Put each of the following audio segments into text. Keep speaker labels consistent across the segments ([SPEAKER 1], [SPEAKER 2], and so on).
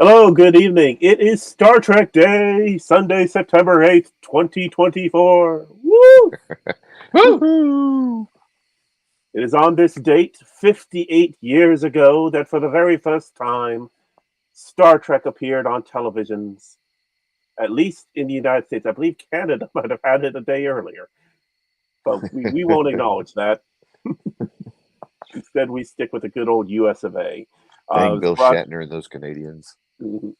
[SPEAKER 1] Hello, good evening. It is Star Trek Day, Sunday, September 8th, 2024. Woo!
[SPEAKER 2] Woo!
[SPEAKER 3] Woohoo!
[SPEAKER 1] It is on this date, 58 years ago, that for the very first time, Star Trek appeared on televisions, at least in the United States. I believe Canada might have had it a day earlier, but we won't acknowledge that. Instead, we stick with the good old US of A. It
[SPEAKER 3] Dang
[SPEAKER 1] was
[SPEAKER 3] Bill
[SPEAKER 1] brought-
[SPEAKER 3] Shatner and those Canadians.
[SPEAKER 1] Mhm.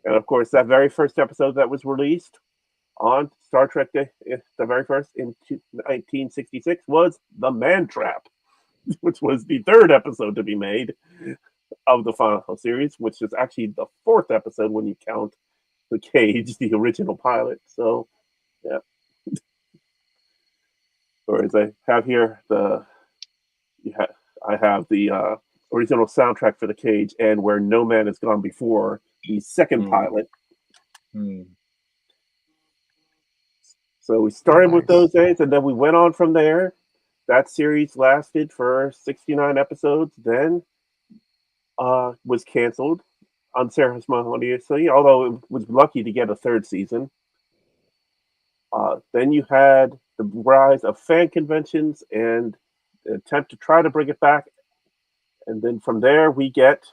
[SPEAKER 1] And of course, that very first episode that was released on Star Trek Day, the very first in 1966, was The Man Trap, which was the third episode to be made of the final series, which is actually the fourth episode when you count The Cage, the original pilot. So, yeah. Or as I have here, I have the original soundtrack for The Cage and Where No Man Has Gone Before, the second pilot. So we started with those days, and then we went on from there. That series lasted for 69 episodes, then was canceled unceremoniously, although it was lucky to get a third season. Then you had the rise of fan conventions and the attempt to try to bring it back. And then from there, we get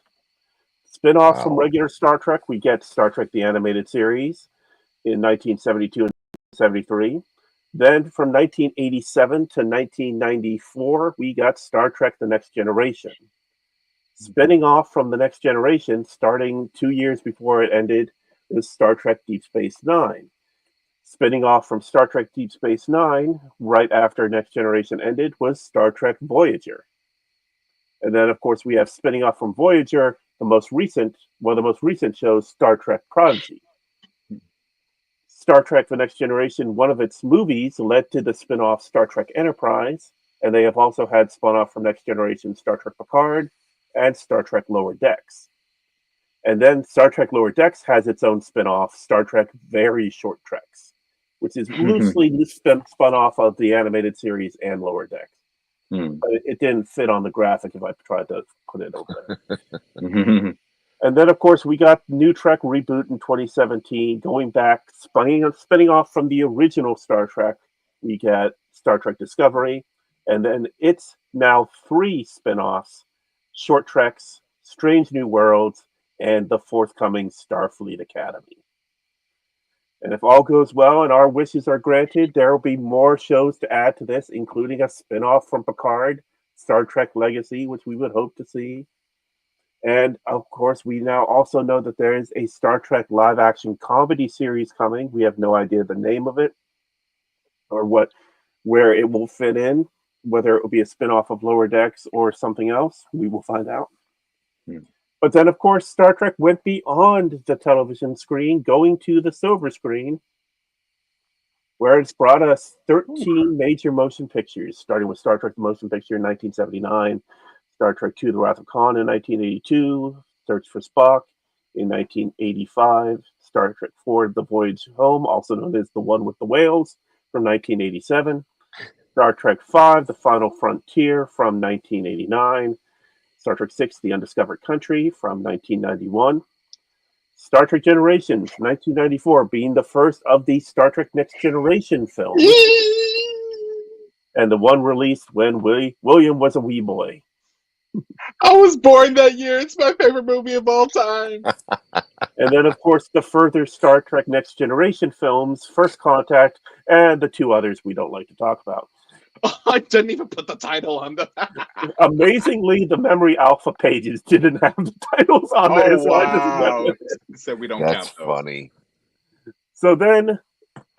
[SPEAKER 1] spin-offs from regular Star Trek. We get Star Trek The Animated Series in 1972 and 73. Then from 1987 to 1994, we got Star Trek The Next Generation. Spinning off from The Next Generation, starting 2 years before it ended, is Star Trek Deep Space Nine. Spinning off from Star Trek Deep Space Nine, right after Next Generation ended, was Star Trek Voyager. And then, of course, we have spinning off from Voyager, one of the most recent shows, Star Trek Prodigy. Star Trek The Next Generation, one of its movies, led to the spin-off Star Trek Enterprise, and they have also had spin-off from Next Generation Star Trek Picard and Star Trek Lower Decks. And then Star Trek Lower Decks has its own spin-off, Star Trek Very Short Treks, which is loosely spun off of the animated series and Lower Decks. But it didn't fit on the graphic if I tried to put it over there. And then, of course, we got New Trek reboot in 2017, going back, spinning off from the original Star Trek. We get Star Trek Discovery, and then it's now 3 spin-offs, Short Treks, Strange New Worlds, and the forthcoming Starfleet Academy. And if all goes well and our wishes are granted, there will be more shows to add to this, including a spin-off from Picard, Star Trek Legacy, which we would hope to see. And of course, we now also know that there is a Star Trek live-action comedy series coming. We have no idea the name of it or where it will fit in, whether it will be a spin-off of Lower Decks or something else. We will find out. But then, of course, Star Trek went beyond the television screen, going to the silver screen, where it's brought us 13 major motion pictures, starting with Star Trek the Motion Picture in 1979, Star Trek II: The Wrath of Khan in 1982, Search for Spock in 1985, Star Trek IV: The Voyage Home, also known as The One with the Whales, from 1987, Star Trek V: The Final Frontier from 1989, Star Trek VI: The Undiscovered Country from 1991, Star Trek Generations 1994 being the first of the Star Trek Next Generation films, and the one released when William was a wee boy.
[SPEAKER 2] I was born that year. It's my favorite movie of all time.
[SPEAKER 1] And then, of course, the further Star Trek Next Generation films, First Contact, and the 2 others we don't like to talk about.
[SPEAKER 2] I didn't even put the title on them.
[SPEAKER 1] Amazingly, the Memory Alpha pages didn't have the titles on there, so I just went
[SPEAKER 2] wow.
[SPEAKER 1] with it.
[SPEAKER 2] So we don't
[SPEAKER 3] That's
[SPEAKER 2] count those.
[SPEAKER 3] funny.
[SPEAKER 1] So then,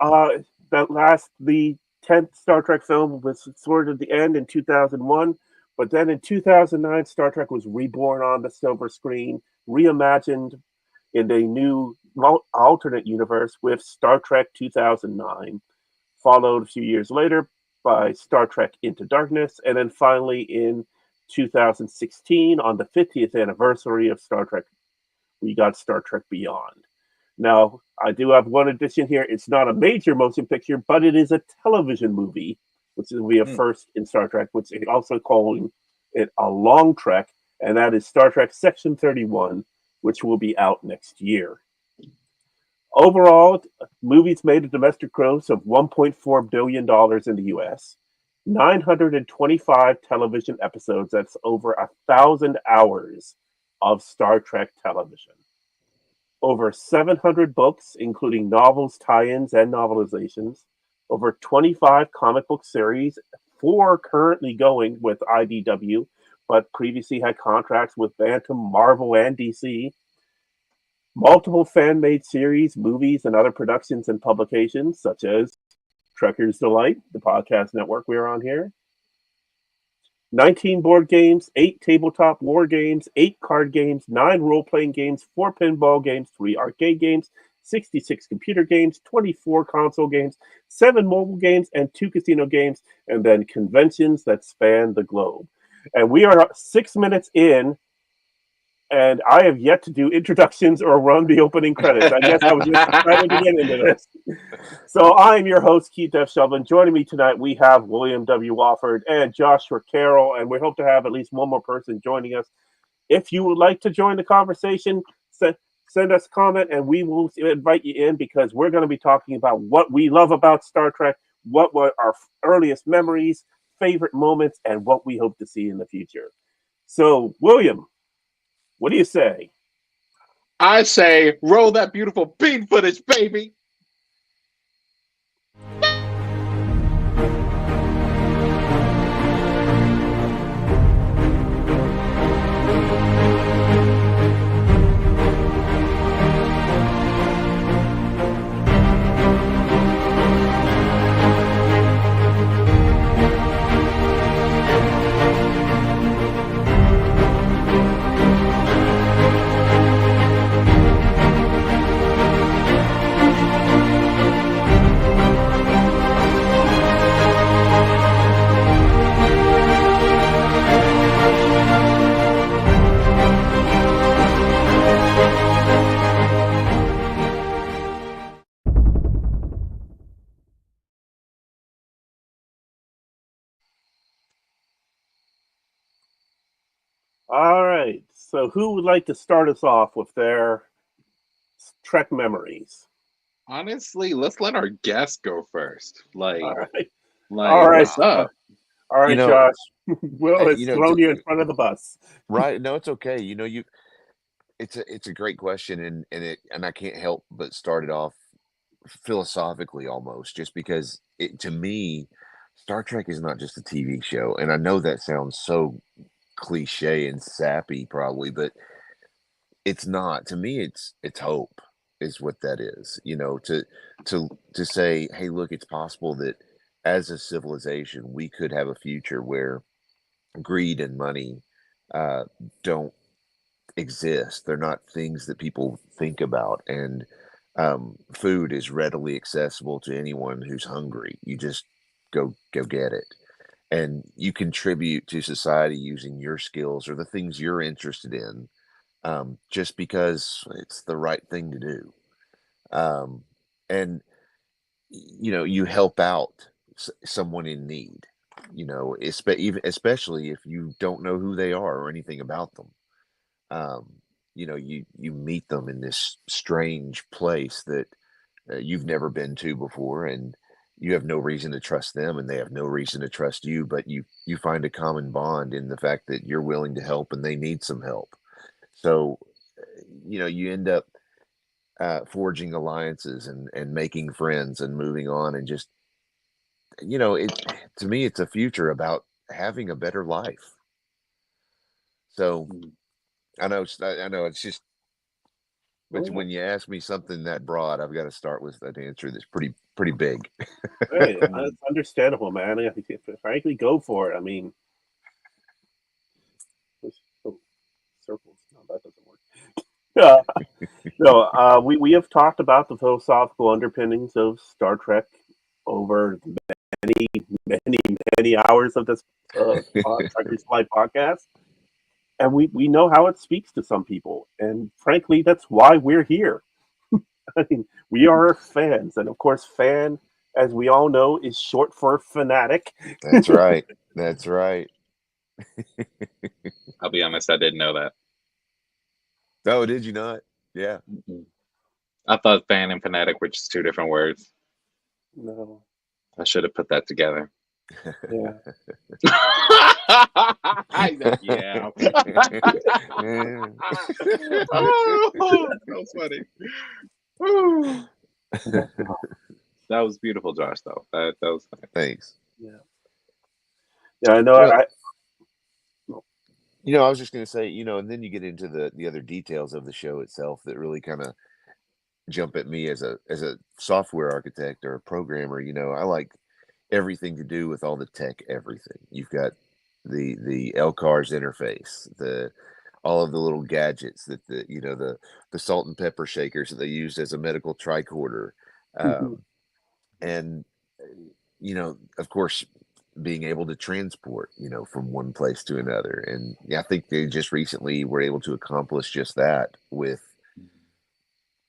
[SPEAKER 1] the 10th Star Trek film was sort of the end in 2001, but then in 2009, Star Trek was reborn on the silver screen, reimagined in a new alternate universe with Star Trek 2009, followed a few years later by Star Trek Into Darkness, and then finally in 2016, on the 50th anniversary of Star Trek, we got Star Trek Beyond. Now, I do have one addition here. It's not a major motion picture, but it is a television movie, which will be a first in Star Trek, which is also calling it a long trek, and that is Star Trek Section 31, which will be out next year. Overall, movies made a domestic gross of $1.4 billion in the US, 925 television episodes. That's over 1,000 hours of Star Trek television. Over 700 books, including novels, tie-ins, and novelizations. Over 25 comic book series, 4 currently going with IDW, but previously had contracts with Bantam, Marvel, and DC. Multiple fan-made series, movies, and other productions and publications, such as Trekker's Delight, the podcast network we're on here. 19 board games, 8 tabletop war games, 8 card games, 9 role-playing games, 4 pinball games, 3 arcade games, 66 computer games, 24 console games, 7 mobile games, and 2 casino games, and then conventions that span the globe. And we are 6 minutes in, and I have yet to do introductions or run the opening credits. I guess I was just excited to get into this. So I'm your host, Keith F. Shelvin. Joining me tonight, we have William W. Wofford and Joshua Carroll, and we hope to have at least one more person joining us. If you would like to join the conversation, send us a comment, and we will invite you in, because we're going to be talking about what we love about Star Trek, what were our earliest memories, favorite moments, and what we hope to see in the future. So, William, what do you say?
[SPEAKER 2] I say, roll that beautiful bean footage, baby.
[SPEAKER 1] All right. So, who would like to start us off with their Trek memories?
[SPEAKER 2] Honestly, let's let our guest go first.
[SPEAKER 1] All right.
[SPEAKER 2] What's up?
[SPEAKER 1] All right,
[SPEAKER 3] You know,
[SPEAKER 1] Josh. Will has
[SPEAKER 3] you know,
[SPEAKER 1] thrown you in front of the bus.
[SPEAKER 3] right? No, it's okay. It's a great question, and I can't help but start it off philosophically almost, just because to me, Star Trek is not just a TV show, and I know that sounds so cliche and sappy probably, but it's not. To me, it's hope is what that is. To say, hey, look, it's possible that as a civilization we could have a future where greed and money don't exist. They're not things that people think about, and food is readily accessible to anyone who's hungry. You just go get it, and you contribute to society using your skills or the things you're interested in, just because it's the right thing to do. And you help out someone in need. Especially if you don't know who they are or anything about them. You meet them in this strange place that you've never been to before, and you have no reason to trust them, and they have no reason to trust you, but you find a common bond in the fact that you're willing to help and they need some help. So you end up forging alliances and making friends and moving on, and just it to me, it's a future about having a better life. So I know it's just, but when you ask me something that broad, I've got to start with an answer that's pretty big.
[SPEAKER 1] Hey, that's understandable, man. I think, frankly, go for it. I mean, circles. No, that doesn't work. No, we have talked about the philosophical underpinnings of Star Trek over many hours of this Trekker's Life podcast, and we know how it speaks to some people, and frankly, that's why we're here. I mean, we are fans, and of course, fan, as we all know, is short for fanatic.
[SPEAKER 3] That's right. That's right.
[SPEAKER 2] I'll be honest, I didn't know that.
[SPEAKER 3] Oh, did you not? Yeah.
[SPEAKER 2] Mm-mm. I thought fan and fanatic were just two different words.
[SPEAKER 1] No.
[SPEAKER 2] I should have put that together.
[SPEAKER 1] Yeah.
[SPEAKER 2] Yeah. Oh, that was funny. Woo. That was beautiful, Josh. Though that was funny.
[SPEAKER 3] Thanks.
[SPEAKER 1] Yeah. Yeah, I know.
[SPEAKER 3] Well,
[SPEAKER 1] I
[SPEAKER 3] I was just going to say, and then you get into the other details of the show itself that really kind of jump at me as a software architect or a programmer. I like everything to do with all the tech, everything. You've got the LCARS interface, all of the little gadgets that the salt and pepper shakers that they used as a medical tricorder,
[SPEAKER 1] Mhm.
[SPEAKER 3] and of course, being able to transport, from one place to another. And yeah, I think they just recently were able to accomplish just that with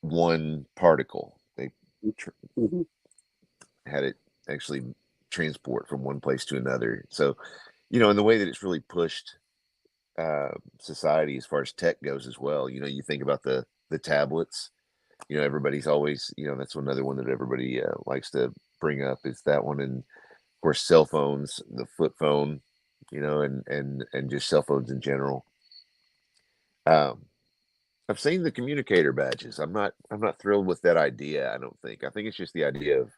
[SPEAKER 3] one particle. They
[SPEAKER 1] Mhm.
[SPEAKER 3] had it actually transport from one place to another. So, in the way that it's really pushed society as far as tech goes as well. You think about the tablets. Everybody's always, that's another one that everybody likes to bring up is that one, and of course cell phones, the flip phone, and just cell phones in general. Um, I've seen the communicator badges. I'm not thrilled with that idea. I think it's just the idea of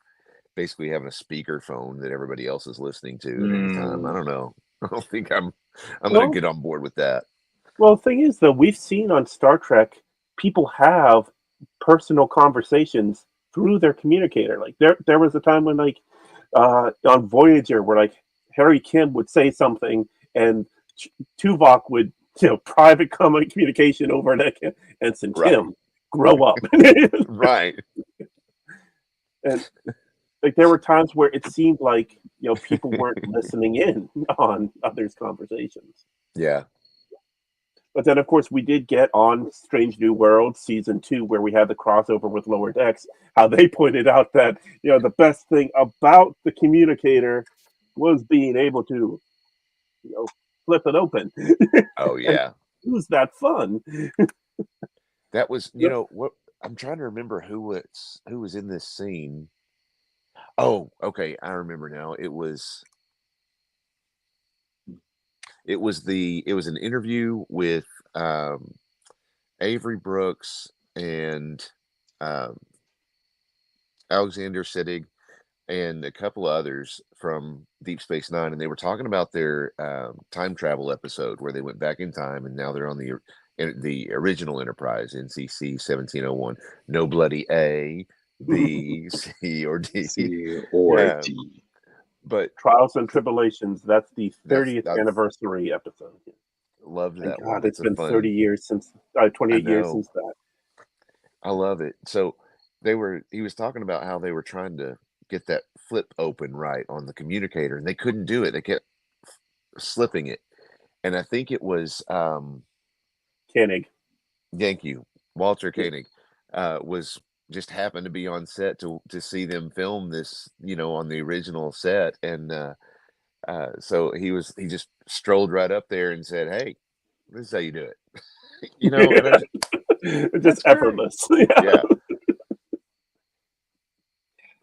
[SPEAKER 3] basically having a speaker phone that everybody else is listening to at any time. I
[SPEAKER 2] Mm.
[SPEAKER 3] don't know. I don't think I'm gonna
[SPEAKER 1] Well,
[SPEAKER 3] get on board with that.
[SPEAKER 1] well, the thing is, though, we've seen on Star Trek people have personal conversations through their communicator. Like there was a time when like on Voyager where like Harry Kim would say something and Tuvok would private communication over to Ensign
[SPEAKER 3] Right.
[SPEAKER 1] Kim, grow up.
[SPEAKER 3] Right.
[SPEAKER 1] And like there were times where it seemed like people weren't listening in on others' conversations.
[SPEAKER 3] Yeah.
[SPEAKER 1] But then, of course, we did get on Strange New Worlds season 2, where we had the crossover with Lower Decks. How they pointed out that the best thing about the communicator was being able to flip it open
[SPEAKER 3] Oh
[SPEAKER 1] and
[SPEAKER 3] yeah.
[SPEAKER 1] use that fun.
[SPEAKER 3] That was,
[SPEAKER 1] Yep.
[SPEAKER 3] what I'm trying to remember who was in this scene. Oh, okay, I remember now. It was an interview with um Avery Brooks and um Alexander Siddig and a couple of others from Deep Space Nine, and they were talking about their time travel episode where they went back in time, and now they're on the original Enterprise, NCC 1701. No bloody A, B, C, or D.
[SPEAKER 2] C or
[SPEAKER 3] Yeah,
[SPEAKER 2] D.
[SPEAKER 3] but
[SPEAKER 1] Trials and Tribulations. That's the
[SPEAKER 3] that's
[SPEAKER 1] 30th
[SPEAKER 3] I've
[SPEAKER 1] anniversary episode.
[SPEAKER 3] loved
[SPEAKER 1] Thank
[SPEAKER 3] that one.
[SPEAKER 1] God, it's
[SPEAKER 3] It's a
[SPEAKER 1] been 30
[SPEAKER 3] fun.
[SPEAKER 1] years since,
[SPEAKER 3] I
[SPEAKER 1] 28 years
[SPEAKER 3] know.
[SPEAKER 1] since that.
[SPEAKER 3] I love it. So he was talking about how they were trying to get that flip open right on the communicator, and they couldn't do it. They kept slipping it. And I think it was
[SPEAKER 1] Koenig.
[SPEAKER 3] thank you, Walter
[SPEAKER 1] Yeah.
[SPEAKER 3] Koenig, was just happened to be on set to see them film this, on the original set, and so he just strolled right up there and said, "Hey, this is how you do it," and
[SPEAKER 1] Just
[SPEAKER 3] that's great.
[SPEAKER 1] effortless. Yeah.
[SPEAKER 3] Yeah,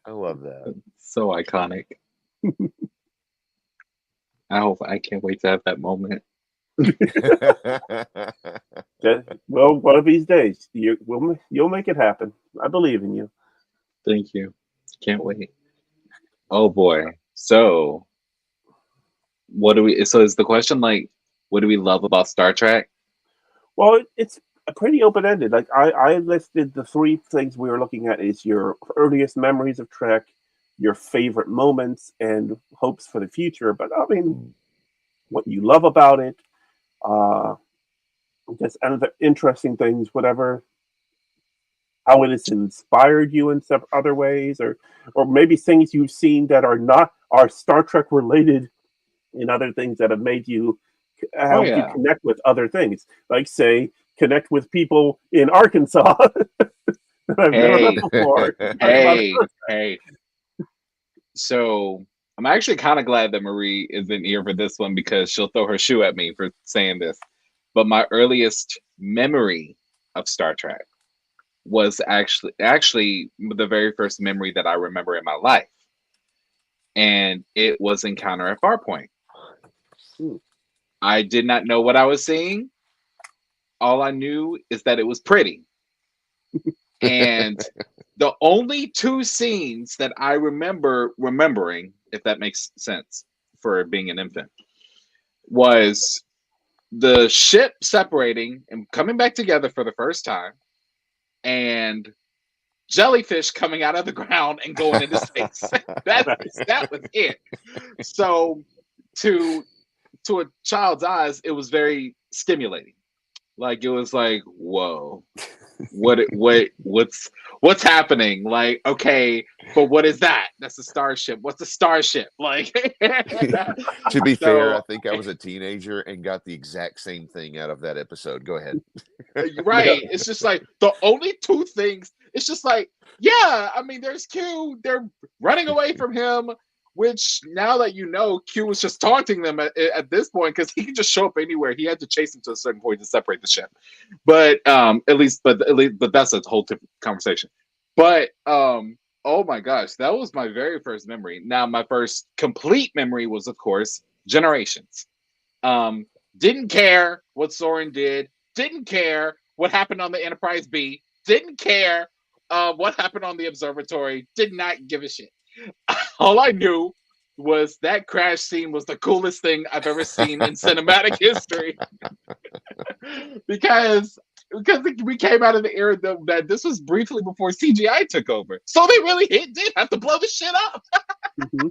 [SPEAKER 3] I love that.
[SPEAKER 2] So iconic. I can't wait to have that moment.
[SPEAKER 1] Well, one of these days, you'll make it happen. I believe in you.
[SPEAKER 2] Thank you. Can't wait. Oh boy. So what do we? So is the question like, what do we love about Star Trek?
[SPEAKER 1] Well, it's pretty open ended. Like I listed the three things we were looking at is your earliest memories of Trek, your favorite moments, and hopes for the future. But I mean, what you love about it, uh, just other interesting things, whatever, how it has inspired you in some other ways, or maybe things you've seen that are Star Trek related in other things that have made you
[SPEAKER 2] Oh
[SPEAKER 1] help you
[SPEAKER 2] yeah.
[SPEAKER 1] connect with other things, like say connect with people in Arkansas that I've never met
[SPEAKER 2] Hey,
[SPEAKER 1] before. Talk about
[SPEAKER 2] hey. So I'm actually kind of glad that Marie isn't here for this one because she'll throw her shoe at me for saying this. But my earliest memory of Star Trek was actually the very first memory that I remember in my life, and it was Encounter at Farpoint. I did not know what I was seeing. All I knew is that it was pretty. And the only two scenes that I remember remembering, if that makes sense for being an infant, was the ship separating and coming back together for the first time, and jellyfish coming out of the ground and going into space. that was it. So to a child's eyes, it was very stimulating. Like, it was like, whoa, what's happening? Like, okay, but what is that? That's a starship. What's a starship? Like,
[SPEAKER 3] To be fair, I think I was a teenager and got the exact same thing out of that episode. Go ahead.
[SPEAKER 2] Right. It's just like the only two things. It's just like, yeah, I mean, there's Q. They're running away from him, which now that you know, Q was just taunting them at this point, because he could just show up anywhere. He had to chase him to a certain point to separate the ship. But at least that's a whole different conversation. But oh my gosh, that was my very first memory. Now, my first complete memory was, of course, Generations. Didn't care what Soren did. Didn't care what happened on the Enterprise B. Didn't care what happened on the observatory. Did not give a shit. All I knew was that crash scene was the coolest thing I've ever seen in cinematic history. because we came out of the era that this was briefly before CGI took over. So they really did have to blow the shit up.
[SPEAKER 1] Mm-hmm.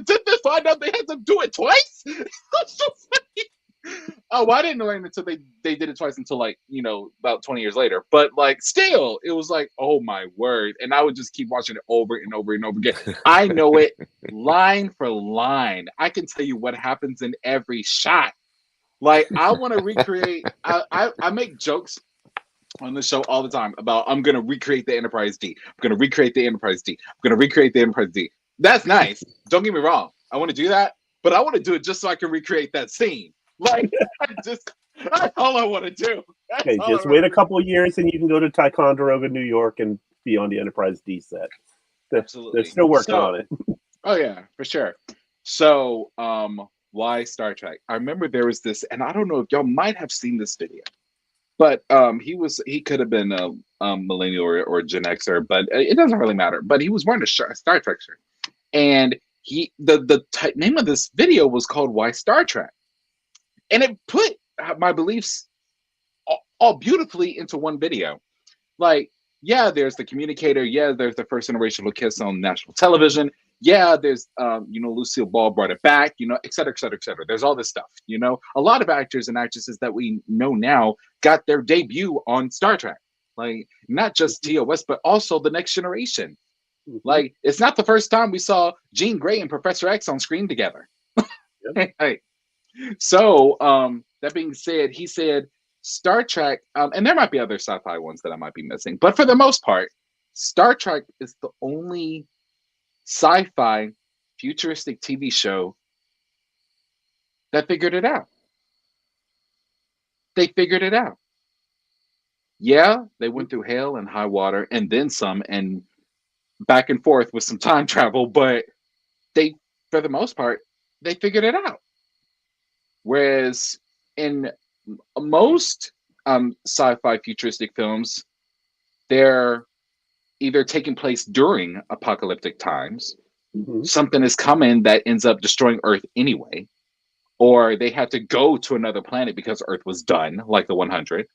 [SPEAKER 2] Did they find out they had to do it twice? Oh, well, I didn't know it until they did it twice, until, like, you know, about 20 years later. But, like, still, it was like, oh my word. And I would just keep watching it over and over and over again. I know it line for line. I can tell you what happens in every shot. Like, I want to recreate. I make jokes on the show all the time about, I'm going to recreate the Enterprise D. I'm going to recreate the Enterprise D. I'm going to recreate the Enterprise D. That's nice. Don't get me wrong. I want to do that. But I want to do it just so I can recreate that scene. Like, that's all I want to do.
[SPEAKER 1] Okay, just wait a couple of years and you can go to Ticonderoga, New York, and be on the Enterprise D set.
[SPEAKER 2] Absolutely.
[SPEAKER 1] They're still working on it.
[SPEAKER 2] Oh yeah, for sure. So, why Star Trek? I remember there was this, and I don't know if y'all might have seen this video, but he could have been a millennial or Gen Xer, but it doesn't really matter. But he was wearing a Star Trek shirt, and the name of this video was called "Why Star Trek." And it put my beliefs all beautifully into one video. Like, yeah, there's the communicator. Yeah, there's the first generational kiss on national television. Yeah, there's, Lucille Ball brought it back, et cetera, et cetera, et cetera. There's all this stuff, A lot of actors and actresses that we know now got their debut on Star Trek. Like, not just TOS, but also The Next Generation. Mm-hmm. Like, it's not the first time we saw Jean Grey and Professor X on screen together. Yep. Hey. So, that being said, he said Star Trek, and there might be other sci-fi ones that I might be missing, but for the most part, Star Trek is the only sci-fi futuristic TV show that figured it out. They figured it out. Yeah, they went through hell and high water and then some, and back and forth with some time travel, but they, for the most part, they figured it out. Whereas in most sci-fi futuristic films, they're either taking place during apocalyptic times, something is coming that ends up destroying Earth anyway, or they had to go to another planet because Earth was done, like the 100,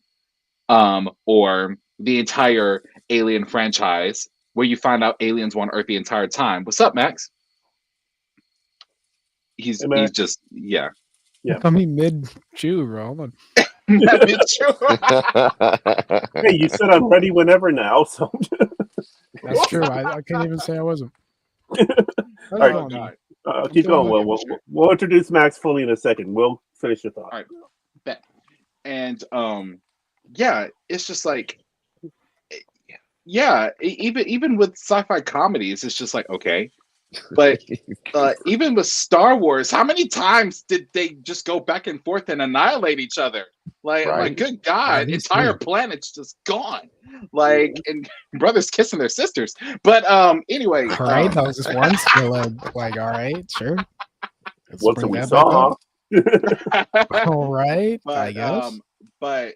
[SPEAKER 2] or the entire Alien franchise, where you find out aliens were on Earth the entire time. What's up, Max? He's just, yeah.
[SPEAKER 4] Yeah. I mean, mid-chew, bro. Hold on.
[SPEAKER 1] Mid-chew. Hey, you said I'm ready whenever now, so.
[SPEAKER 4] That's true. I can't even say I wasn't.
[SPEAKER 1] All right, keep going. We'll introduce Max fully in a second. We'll finish your thought.
[SPEAKER 2] All right. Bet. And yeah, it's just like, yeah, even with sci-fi comedies, it's just like, okay, But even with Star Wars, how many times did they just go back and forth and annihilate each other? Like, I'm like,
[SPEAKER 3] Right.
[SPEAKER 2] good God,
[SPEAKER 4] least
[SPEAKER 2] entire
[SPEAKER 4] three.
[SPEAKER 2] planet's just gone. Like, and brothers kissing their sisters. But anyway,
[SPEAKER 4] All right, that was just one skill. Like, all right, sure. Let's
[SPEAKER 1] What's
[SPEAKER 4] bring
[SPEAKER 1] we
[SPEAKER 4] that back
[SPEAKER 1] saw?
[SPEAKER 4] up. All right, I
[SPEAKER 2] but
[SPEAKER 4] guess.
[SPEAKER 2] but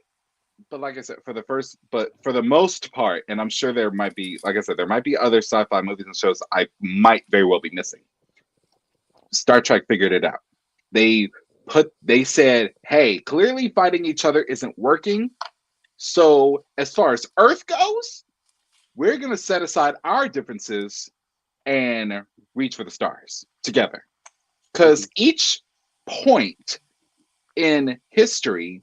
[SPEAKER 2] like I said, for the most part, and I'm sure there might be, like I said, there might be other sci-fi movies and shows I might very well be missing. Star Trek figured it out. They said, hey, clearly fighting each other isn't working. So as far as Earth goes, we're gonna set aside our differences and reach for the stars together. Because each point in history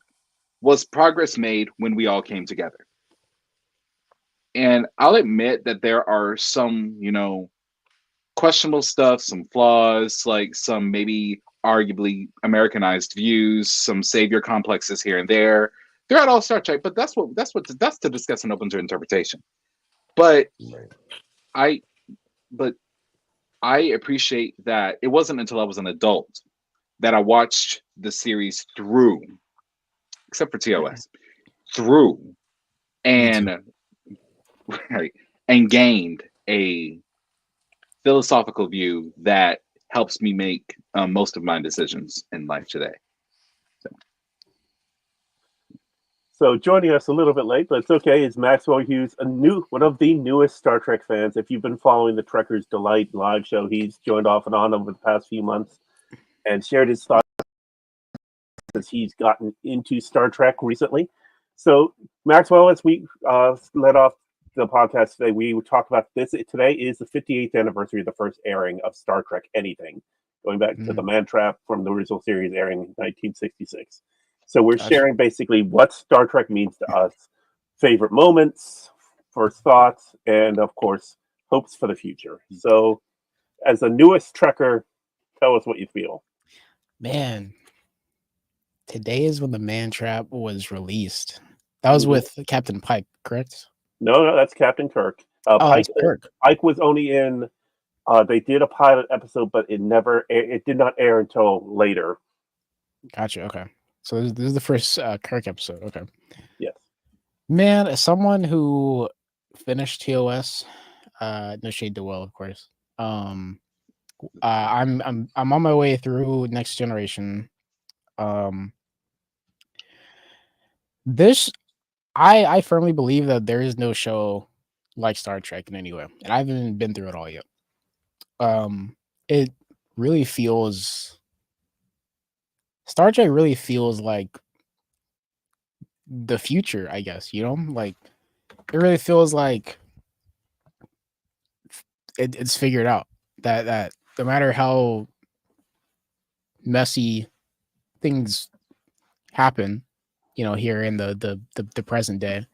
[SPEAKER 2] was progress made when we all came together. And I'll admit that there are some, questionable stuff, some flaws, like some maybe arguably Americanized views, some savior complexes here and there. They're not all Star Trek, but that's to discuss and open to interpretation. But
[SPEAKER 3] Right.
[SPEAKER 2] I appreciate that it wasn't until I was an adult that I watched the series through, except for TOS, through and right, and gained a philosophical view that helps me make most of my decisions in life today.
[SPEAKER 1] So joining us a little bit late, but it's okay, is Maxwell Hughes, one of the newest Star Trek fans. If you've been following the Trekkers Delight live show, he's joined off and on over the past few months and shared his thoughts as he's gotten into Star Trek recently. So Maxwell, as we led off the podcast today, we would talk about this. Today is the 58th anniversary of the first airing of Star Trek Anything, going back to the Man Trap from the original series airing in 1966. So we're sharing basically what Star Trek means to us, favorite moments, first thoughts, and of course, hopes for the future. So as the newest Trekker, tell us what you feel.
[SPEAKER 4] Man, today is when the Man Trap was released. That was with Captain Pike, correct?
[SPEAKER 1] No, that's Captain Kirk.
[SPEAKER 4] It's Kirk.
[SPEAKER 1] Pike was only in. They did a pilot episode, but it did not air until later.
[SPEAKER 4] Gotcha. Okay, so this is the first Kirk episode. Okay.
[SPEAKER 1] Yes.
[SPEAKER 4] Man, as someone who finished TOS, no shade to Will, of course. I'm on my way through Next Generation. This I firmly believe that there is no show like Star Trek in any way, and I haven't been through it all yet. It really feels Star Trek really feels like the future, I guess, like it really feels like it's figured out that no matter how messy things happen, here in the present day,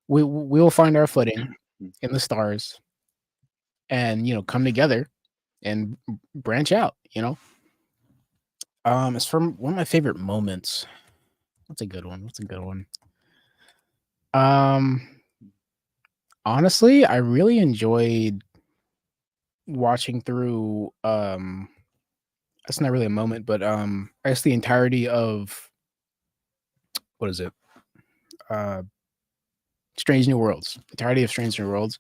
[SPEAKER 4] we will find our footing in the stars and come together and branch out. It's from one of my favorite moments. What's a good one? Honestly, I really enjoyed watching through that's not really a moment, but I guess the entirety of what is it? Strange New Worlds. Entirety of Strange New Worlds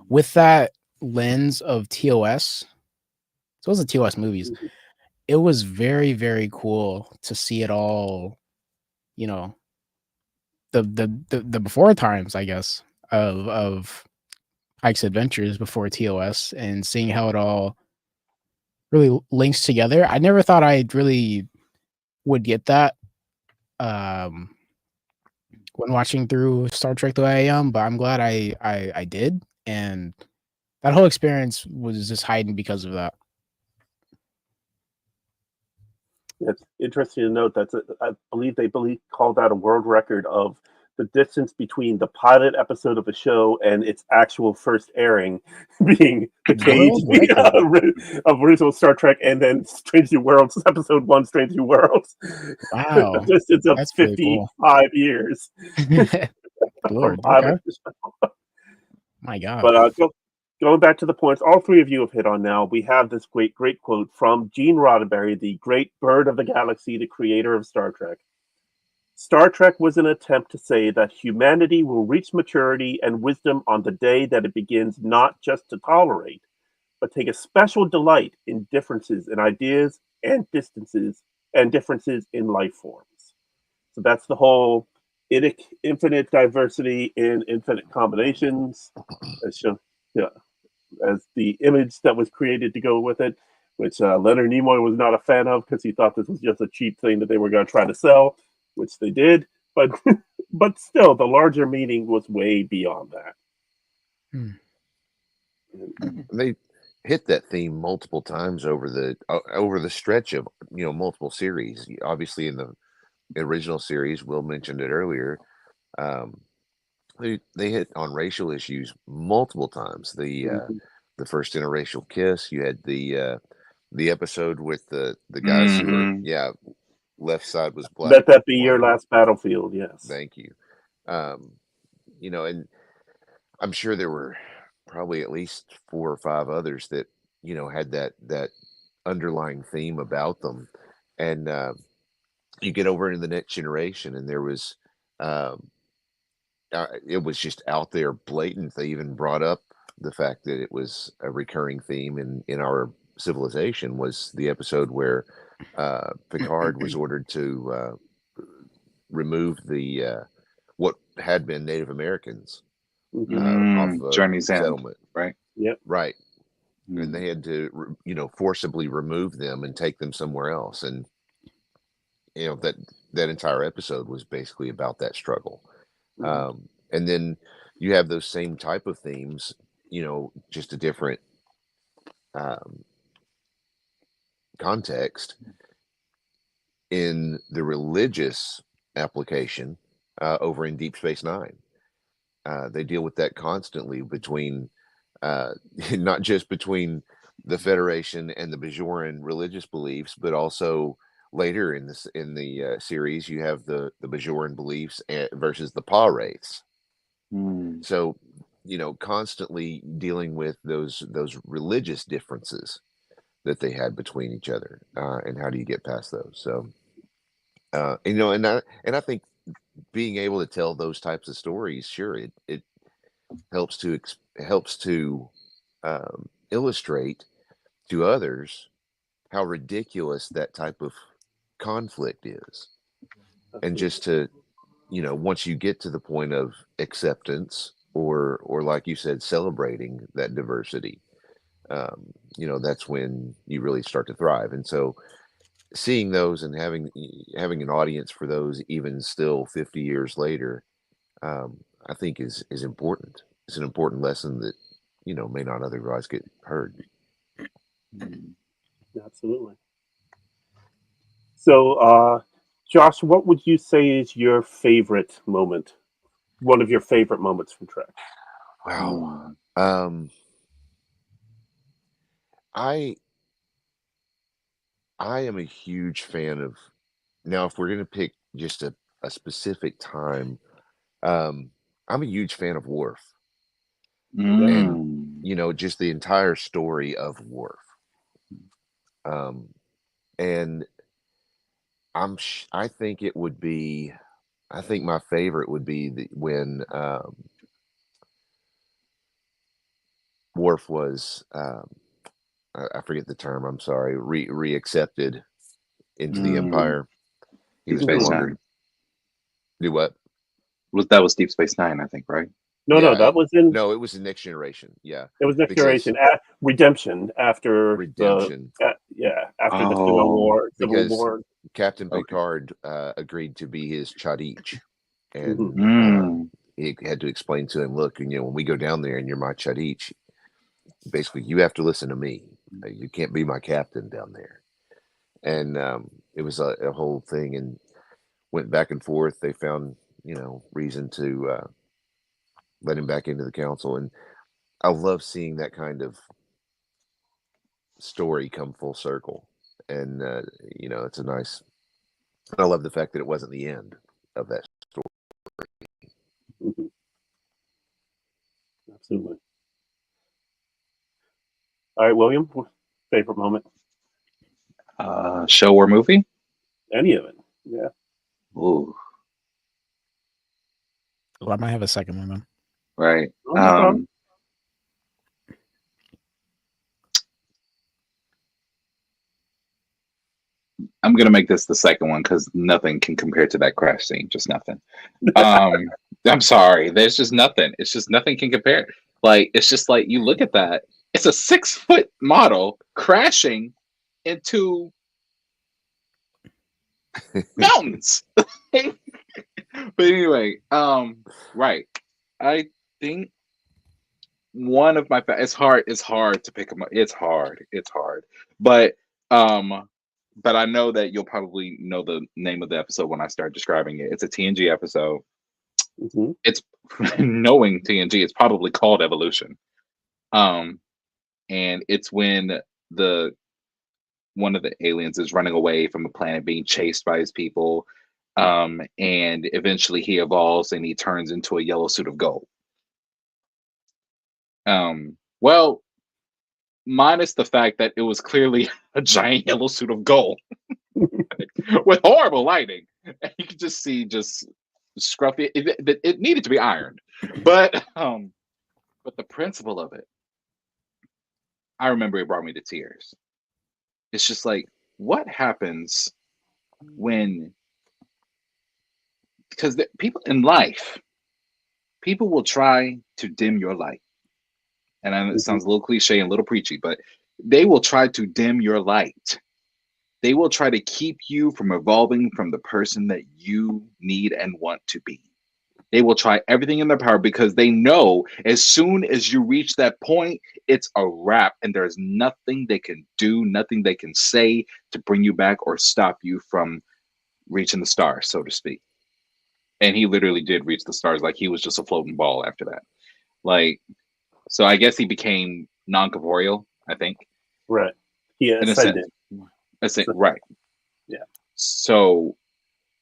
[SPEAKER 4] with that lens of TOS. So it was the TOS movies. It was very, very cool to see it all, the before times, I guess, of Pike's adventures before TOS and seeing how it all really links together. I never thought I really would get that when watching through Star Trek the way I am, but I'm glad I did, and that whole experience was just heightened because of that.
[SPEAKER 1] It's interesting to note that I believe they called that a world record of the distance between the pilot episode of a show and its actual first airing being the cage of original Star Trek, and then Strange New Worlds, episode 1, Strange New Worlds.
[SPEAKER 4] Wow.
[SPEAKER 1] The distance of
[SPEAKER 4] That's
[SPEAKER 1] 55
[SPEAKER 4] cool.
[SPEAKER 1] years.
[SPEAKER 4] Lord,
[SPEAKER 1] pilot
[SPEAKER 4] okay.
[SPEAKER 1] to show.
[SPEAKER 4] My God.
[SPEAKER 1] But going back to the points all three of you have hit on now, we have this great quote from Gene Roddenberry, the great bird of the galaxy, the creator of Star Trek. Star Trek was an attempt to say that humanity will reach maturity and wisdom on the day that it begins not just to tolerate, but take a special delight in differences in ideas and differences in life forms. So that's the whole infinite diversity in infinite combinations, as shown, yeah, as the image that was created to go with it, which Leonard Nimoy was not a fan of because he thought this was just a cheap thing that they were going to try to sell, which they did, but but still, the larger meaning was way beyond that.
[SPEAKER 3] They hit that theme multiple times over the stretch of multiple series. Obviously, in the original series, Will mentioned it earlier. They hit on racial issues multiple times. The first interracial kiss. You had the episode with the guys who were left side was black.
[SPEAKER 1] Let that be your last battlefield. Yes.
[SPEAKER 3] Thank you. And I'm sure there were probably at least 4 or 5 others that had that underlying theme about them. And you get over into the next generation, and there was it was just out there blatant. They even brought up the fact that it was a recurring theme in our civilization. Was the episode where Picard was ordered to remove the what had been Native Americans off the
[SPEAKER 2] Journey's End,
[SPEAKER 3] settlement,
[SPEAKER 2] right?
[SPEAKER 1] Yep.
[SPEAKER 3] Right. And they had to forcibly remove them and take them somewhere else. And that entire episode was basically about that struggle. And then you have those same type of themes, just a different context in the religious application over in Deep Space Nine. They deal with that constantly between not just between the Federation and the Bajoran religious beliefs, but also later in the series, you have the Bajoran beliefs versus the Pa wraiths. So, constantly dealing with those religious differences that they had between each other, and how do you get past those? So, and I think being able to tell those types of stories, sure, it helps to illustrate to others how ridiculous that type of conflict is. And just to, once you get to the point of acceptance or like you said, celebrating that diversity, that's when you really start to thrive. And so seeing those and having an audience for those, even still 50 years later, I think is important. It's an important lesson that, may not otherwise get heard.
[SPEAKER 1] Absolutely. So, Josh, what would you say is your favorite moment? One of your favorite moments from Trek?
[SPEAKER 3] Wow. I am a huge fan of, now if we're going to pick just a specific time, I'm a huge fan of Worf. And, just the entire story of Worf. And I think it would be, I think my favorite would be when Worf was, I forget the term, I'm sorry, reaccepted into the Empire. He was no longer. Do what?
[SPEAKER 2] That was Deep Space Nine, I think, right?
[SPEAKER 1] No, that was in.
[SPEAKER 3] No, it was the Next Generation. Yeah,
[SPEAKER 1] it was Next Generation. Redemption after
[SPEAKER 3] Redemption.
[SPEAKER 1] After the Civil War.
[SPEAKER 3] Captain Picard agreed to be his Chadich, and he had to explain to him, look, when we go down there and you're my Chadich, basically you have to listen to me. You can't be my captain down there. And it was a whole thing, and went back and forth. They found reason to let him back into the council, and I love seeing that kind of story come full circle. And it's a nice. I love the fact that it wasn't the end of that story.
[SPEAKER 1] Absolutely. All right, William, favorite moment?
[SPEAKER 2] Show or movie?
[SPEAKER 1] Any of it? Yeah.
[SPEAKER 2] Ooh,
[SPEAKER 4] Well, I might have a second one then.
[SPEAKER 2] right.
[SPEAKER 1] Oh, no problem.
[SPEAKER 2] I'm gonna make this the second one because nothing can compare to that crash scene. Just nothing. I'm sorry. There's just nothing. It's just nothing can compare. Like it's just like you look at that. It's a 6-foot model crashing into mountains. But anyway, right. I think one of my it's hard to pick them up. It's hard. But I know that you'll probably know the name of the episode when I start describing it. It's a TNG episode.
[SPEAKER 1] Mm-hmm.
[SPEAKER 2] It's knowing TNG, it's probably called Evolution. And it's when one of the aliens is running away from a planet being chased by his people. And eventually he evolves and he turns into a yellow suit of gold. Well, minus the fact that it was clearly a giant yellow suit of gold with horrible lighting. And you could just see scruffy. It needed to be ironed, but the principle of it, I remember it brought me to tears. It's just like, what happens when, because people in life, people will try to dim your light. And I know it sounds a little cliche and a little preachy, but they will try to dim your light. They will try to keep you from evolving from the person that you need and want to be. They will try everything in their power because they know as soon as you reach that point, it's a wrap and there's nothing they can do, nothing they can say to bring you back or stop you from reaching the stars, so to speak. And he literally did reach the stars. Like he was just a floating ball after that. Like, so I guess he became non-corporeal, I think.
[SPEAKER 1] Right. He ascended.
[SPEAKER 2] Right.
[SPEAKER 1] Yeah.
[SPEAKER 2] So,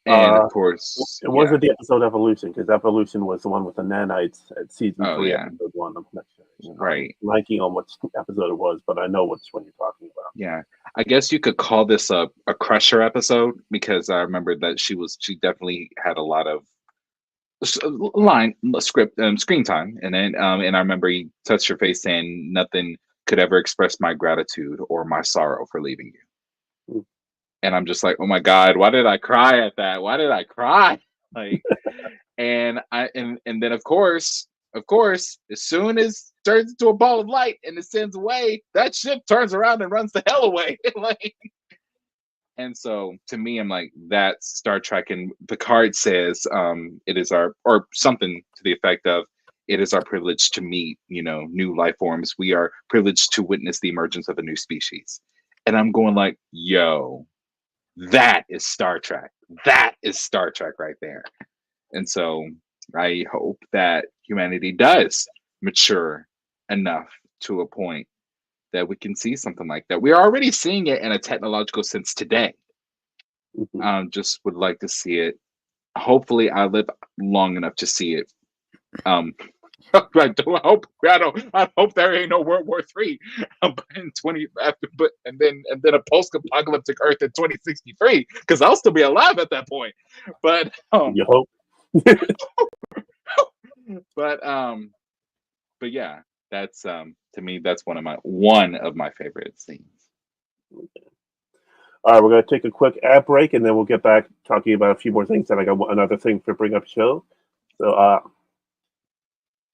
[SPEAKER 2] and of course,
[SPEAKER 1] it wasn't the episode Evolution, because Evolution was the one with the nanites at season 3, episode 1 of Next Generation.
[SPEAKER 2] Right.
[SPEAKER 1] I'm blanking on which episode it was, but I know which one you're talking about.
[SPEAKER 2] Yeah. I guess you could call this a Crusher episode because I remember that she definitely had a lot of screen time, and then and I remember he touched her face saying nothing could ever express my gratitude or my sorrow for leaving you. And I'm just like, oh my God, why did I cry at that? Why did I cry? Like, and then of course, as soon as it turns into a ball of light and it sends away, that ship turns around and runs the hell away. Like, and so to me, I'm like, that's Star Trek. And Picard says, it is our, or something to the effect of, it is our privilege to meet, new life forms. We are privileged to witness the emergence of a new species. And I'm going like, yo, that is Star Trek. That is Star Trek right there. And so I hope that humanity does mature enough to a point that we can see something like that. We're already seeing it in a technological sense today. Just would like to see it. Hopefully I live long enough to see it. I hope there ain't no World War III in and then a post-apocalyptic Earth in 2063, because I'll still be alive at that point. But
[SPEAKER 1] you hope.
[SPEAKER 2] but yeah, that's to me, that's one of my favorite scenes.
[SPEAKER 1] Okay. All right, we're going to take a quick ad break, and then we'll get back talking about a few more things. And I got another thing to bring up show. So, of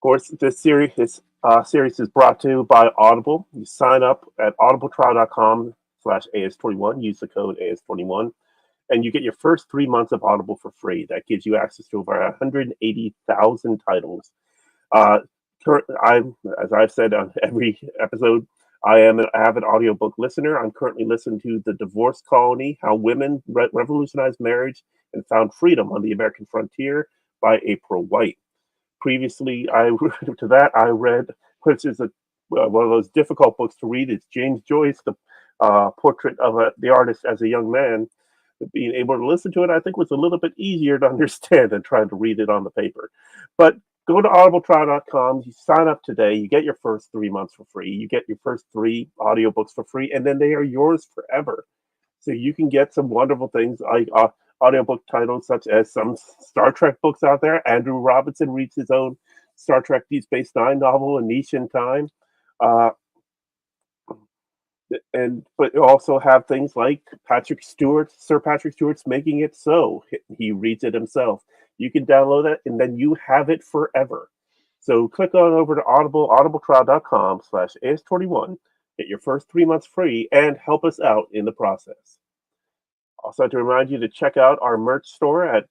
[SPEAKER 1] course, this series is brought to you by Audible. You sign up at audibletrial.com/AS21. Use the code AS21, and you get your first 3 months of Audible for free. That gives you access to over 180,000 titles. As I've said on every episode, I am an avid audiobook listener. I'm currently listening to The Divorce Colony: How Women Revolutionized Marriage and Found Freedom on the American Frontier by April White. Previously, I read, which is one of those difficult books to read. It's James Joyce, the portrait of the artist as a young man. Being able to listen to it, I think, was a little bit easier to understand than trying to read it on the paper. But go to audibletrial.com, you sign up today, you get your first 3 months for free, you get your first 3 audiobooks for free, and then they are yours forever. So you can get some wonderful things like audiobook titles such as some Star Trek books out there. Andrew Robinson reads his own Star Trek Deep Space Nine novel, A Niche in Time. But you also have things like Sir Patrick Stewart's Making It So. He reads it himself. You can download that, and then you have it forever. So click on over to audibletrial.com/AS21, get your first 3 months free, and help us out in the process. Also, to remind you to check out our merch store at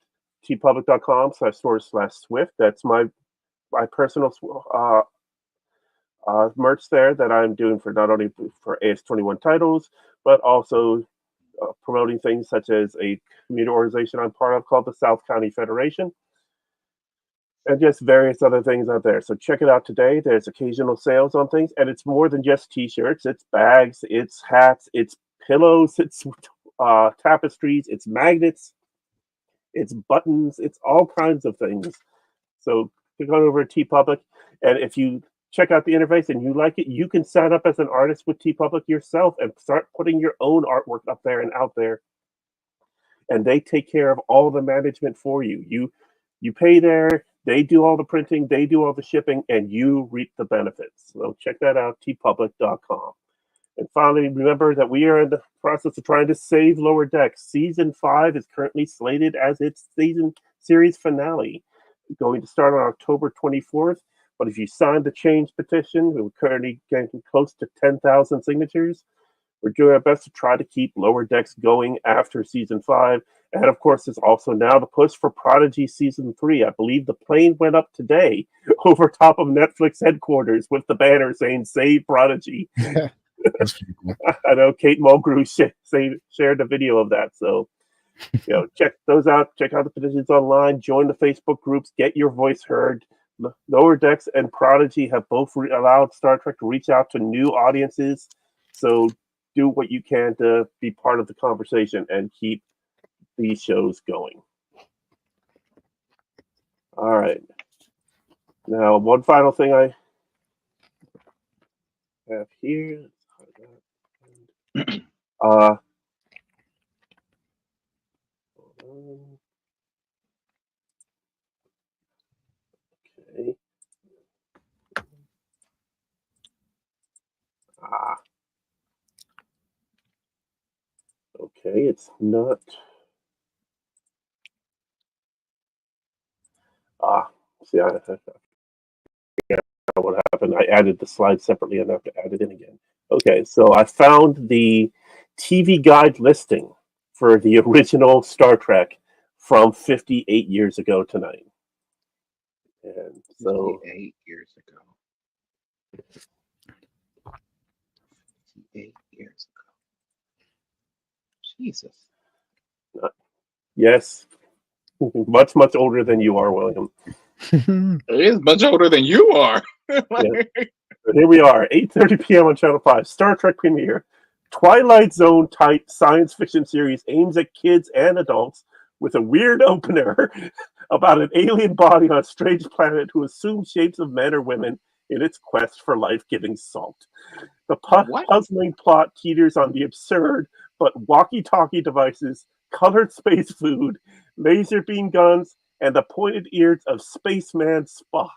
[SPEAKER 1] tpublic.com/store/swift. That's my personal merch there that I'm doing for not only for AS21 titles, but also promoting things such as a community organization I'm part of called the South County Federation, and just various other things out there. So check it out today. There's occasional sales on things, and it's more than just t-shirts. It's bags, it's hats, it's pillows, it's tapestries, it's magnets, it's buttons, it's all kinds of things. So click on over to TeePublic, and if you check out the interface and you like it, you can sign up as an artist with TeePublic yourself and start putting your own artwork up there and out there. And they take care of all the management for you. You pay there, they do all the printing, they do all the shipping, and you reap the benefits. So check that out, tpublic.com. And finally, remember that we are in the process of trying to save Lower Decks. Season 5 is currently slated as its series finale, going to start on October 24th. But if you sign the change petition, we're currently getting close to 10,000 signatures. We're doing our best to try to keep Lower Decks going after season 5. And of course, there's also now the push for Prodigy season 3. I believe the plane went up today over top of Netflix headquarters with the banner saying "Save Prodigy."
[SPEAKER 4] That's pretty cool.
[SPEAKER 1] I know Kate Mulgrew shared a video of that. So, check those out. Check out the petitions online. Join the Facebook groups. Get your voice heard. Lower Decks and Prodigy have both allowed Star Trek to reach out to new audiences. So do what you can to be part of the conversation and keep these shows going. All right. Now, one final thing I have here. Okay. Okay, it's not. See, I forget what happened. I added the slide separately and I have to add it in again. Okay, so I found the TV Guide listing for the original Star Trek from 58 years ago tonight. And so
[SPEAKER 2] 58 years ago. 58 years ago. Jesus.
[SPEAKER 1] Yes, much older than you are, William.
[SPEAKER 2] It is much older than you are.
[SPEAKER 1] Yeah. So here we are, 8:30 p.m. on Channel 5, Star Trek premiere. Twilight Zone type science fiction series aims at kids and adults with a weird opener about an alien body on a strange planet who assumes shapes of men or women in its quest for life-giving salt. The puzzling plot teeters on the absurd but walkie-talkie devices, colored space food, laser beam guns, and the pointed ears of spaceman Spock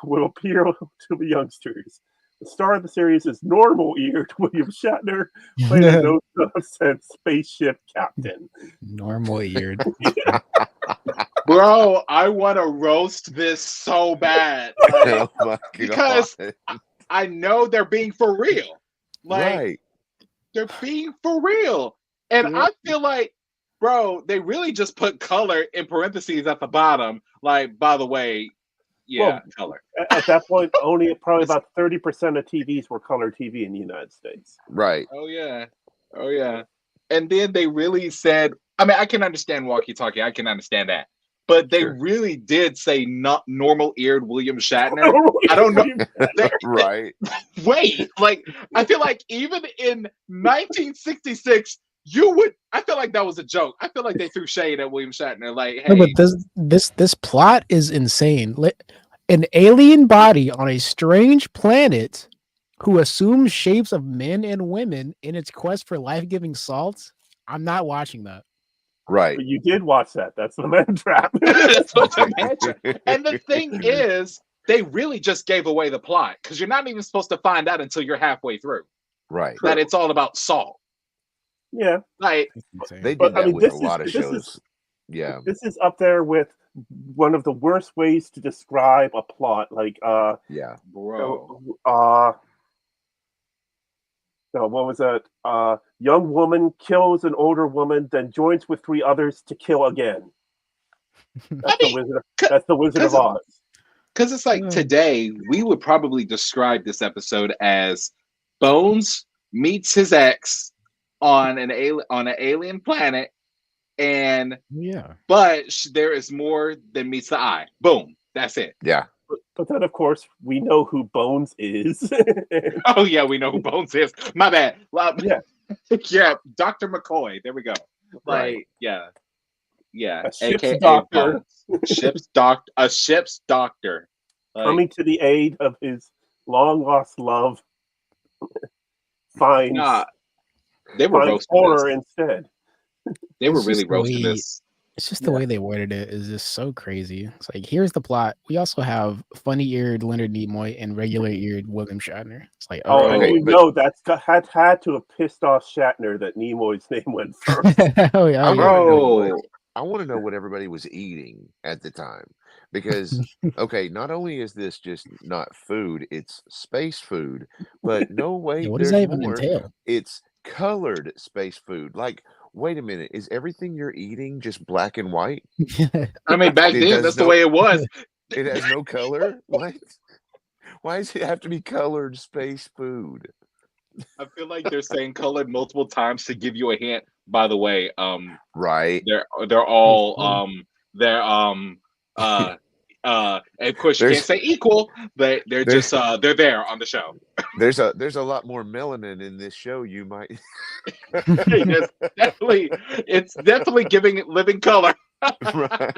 [SPEAKER 1] will appeal to the youngsters. The star of the series is normal-eared William Shatner, playing a no-nonsense spaceship captain.
[SPEAKER 4] Normal-eared.
[SPEAKER 2] Bro, I want to roast this so bad.
[SPEAKER 3] Oh my
[SPEAKER 2] because
[SPEAKER 3] God.
[SPEAKER 2] I know they're being for real. Like,
[SPEAKER 3] Right.
[SPEAKER 2] they're being for real. And
[SPEAKER 1] Yeah.
[SPEAKER 2] I feel like, bro, they really just put color in parentheses at the bottom. Like, by the way, color.
[SPEAKER 1] At that point, only probably about 30% of TVs were color TV in the United States.
[SPEAKER 3] Right.
[SPEAKER 2] Oh, yeah. Oh, yeah. And then they really said, I mean, I can understand walkie-talkie. I can understand that. But they
[SPEAKER 3] Sure.
[SPEAKER 2] really did say not normal-eared William Shatner. I don't know.
[SPEAKER 3] Right.
[SPEAKER 2] Wait, like, I feel like even in 1966, I feel like that was a joke. I feel like they threw shade at William Shatner. Like, hey,
[SPEAKER 4] No, but this plot is insane. An alien body on a strange planet who assumes shapes of men and women in its quest for life-giving salts. I'm not watching that.
[SPEAKER 3] Right.
[SPEAKER 1] But you did watch that. That's the man trap.
[SPEAKER 2] That's what the mantra. And the thing is, they really just gave away the plot because you're not even supposed to find out until you're halfway through
[SPEAKER 3] Right.
[SPEAKER 2] that it's all about salt.
[SPEAKER 1] Yeah.
[SPEAKER 2] Like,
[SPEAKER 3] They
[SPEAKER 1] But,
[SPEAKER 3] did
[SPEAKER 1] I
[SPEAKER 3] that
[SPEAKER 1] mean,
[SPEAKER 3] with a
[SPEAKER 1] this
[SPEAKER 3] lot of
[SPEAKER 1] is- this
[SPEAKER 3] shows.
[SPEAKER 1] is-
[SPEAKER 3] Yeah.
[SPEAKER 1] This is up there with one of the worst ways to describe a plot. Like,
[SPEAKER 3] Yeah.
[SPEAKER 2] bro.
[SPEAKER 1] no, what was that? Young woman kills an older woman, then joins with 3 others to kill again. That's
[SPEAKER 2] I mean,
[SPEAKER 1] the Wizard of
[SPEAKER 2] 'cause-
[SPEAKER 1] Oz.
[SPEAKER 2] Because it's like today, we would probably describe this episode as Bones meets his ex on an alien planet, and
[SPEAKER 4] Yeah.
[SPEAKER 2] but there is more than meets the eye. Boom, that's it.
[SPEAKER 3] Yeah.
[SPEAKER 1] But then, of course, we know who Bones is.
[SPEAKER 2] Oh yeah, we know who Bones is. My bad. Well,
[SPEAKER 1] Yeah.
[SPEAKER 2] yeah, Dr. McCoy. There we go. Like,
[SPEAKER 3] Right.
[SPEAKER 2] yeah,
[SPEAKER 1] A ship's
[SPEAKER 2] AKA
[SPEAKER 1] doctor.
[SPEAKER 2] Bones. A ship's doctor. Like,
[SPEAKER 1] Coming to the aid of his long lost love, finds,
[SPEAKER 2] nah, they were
[SPEAKER 1] finds
[SPEAKER 2] roasting
[SPEAKER 1] horror
[SPEAKER 2] this.
[SPEAKER 1] instead.
[SPEAKER 2] They were
[SPEAKER 4] It's
[SPEAKER 2] really
[SPEAKER 4] just the
[SPEAKER 2] roasting
[SPEAKER 4] way-
[SPEAKER 2] this.
[SPEAKER 4] It's just the way they worded it is just so crazy. It's like, here's the plot. We also have funny-eared Leonard Nimoy and regular-eared William Shatner. It's like,
[SPEAKER 1] Oh,
[SPEAKER 4] okay.
[SPEAKER 1] and
[SPEAKER 3] Okay,
[SPEAKER 1] you
[SPEAKER 3] but-
[SPEAKER 1] know that's had to have pissed off Shatner that Nimoy's name went first.
[SPEAKER 4] oh yeah,
[SPEAKER 3] I
[SPEAKER 4] oh, yeah.
[SPEAKER 3] wanna know
[SPEAKER 2] Bro.
[SPEAKER 3] what- I want to know what everybody was eating at the time. Because okay, not only is this just not food, it's space food. But no way,
[SPEAKER 4] Yeah, what does
[SPEAKER 3] there's
[SPEAKER 4] that even
[SPEAKER 3] more.
[SPEAKER 4] entail?
[SPEAKER 3] It's colored space food. Like, wait a minute, is everything you're eating just black and white?
[SPEAKER 2] I mean, back
[SPEAKER 3] It
[SPEAKER 2] then,
[SPEAKER 3] does
[SPEAKER 2] that's the
[SPEAKER 3] no-
[SPEAKER 2] way it was.
[SPEAKER 3] It has no color? What? Why does it have to be colored space food?
[SPEAKER 2] I feel like they're saying colored multiple times to give you a hint. By the way,
[SPEAKER 3] Right.
[SPEAKER 2] they're all they're and of course you can't
[SPEAKER 3] There's-
[SPEAKER 2] say equal, but they're
[SPEAKER 3] there's-
[SPEAKER 2] just they're there on the show.
[SPEAKER 3] There's a lot more melanin in this show. You might.
[SPEAKER 2] It's definitely giving it living color.
[SPEAKER 3] Right.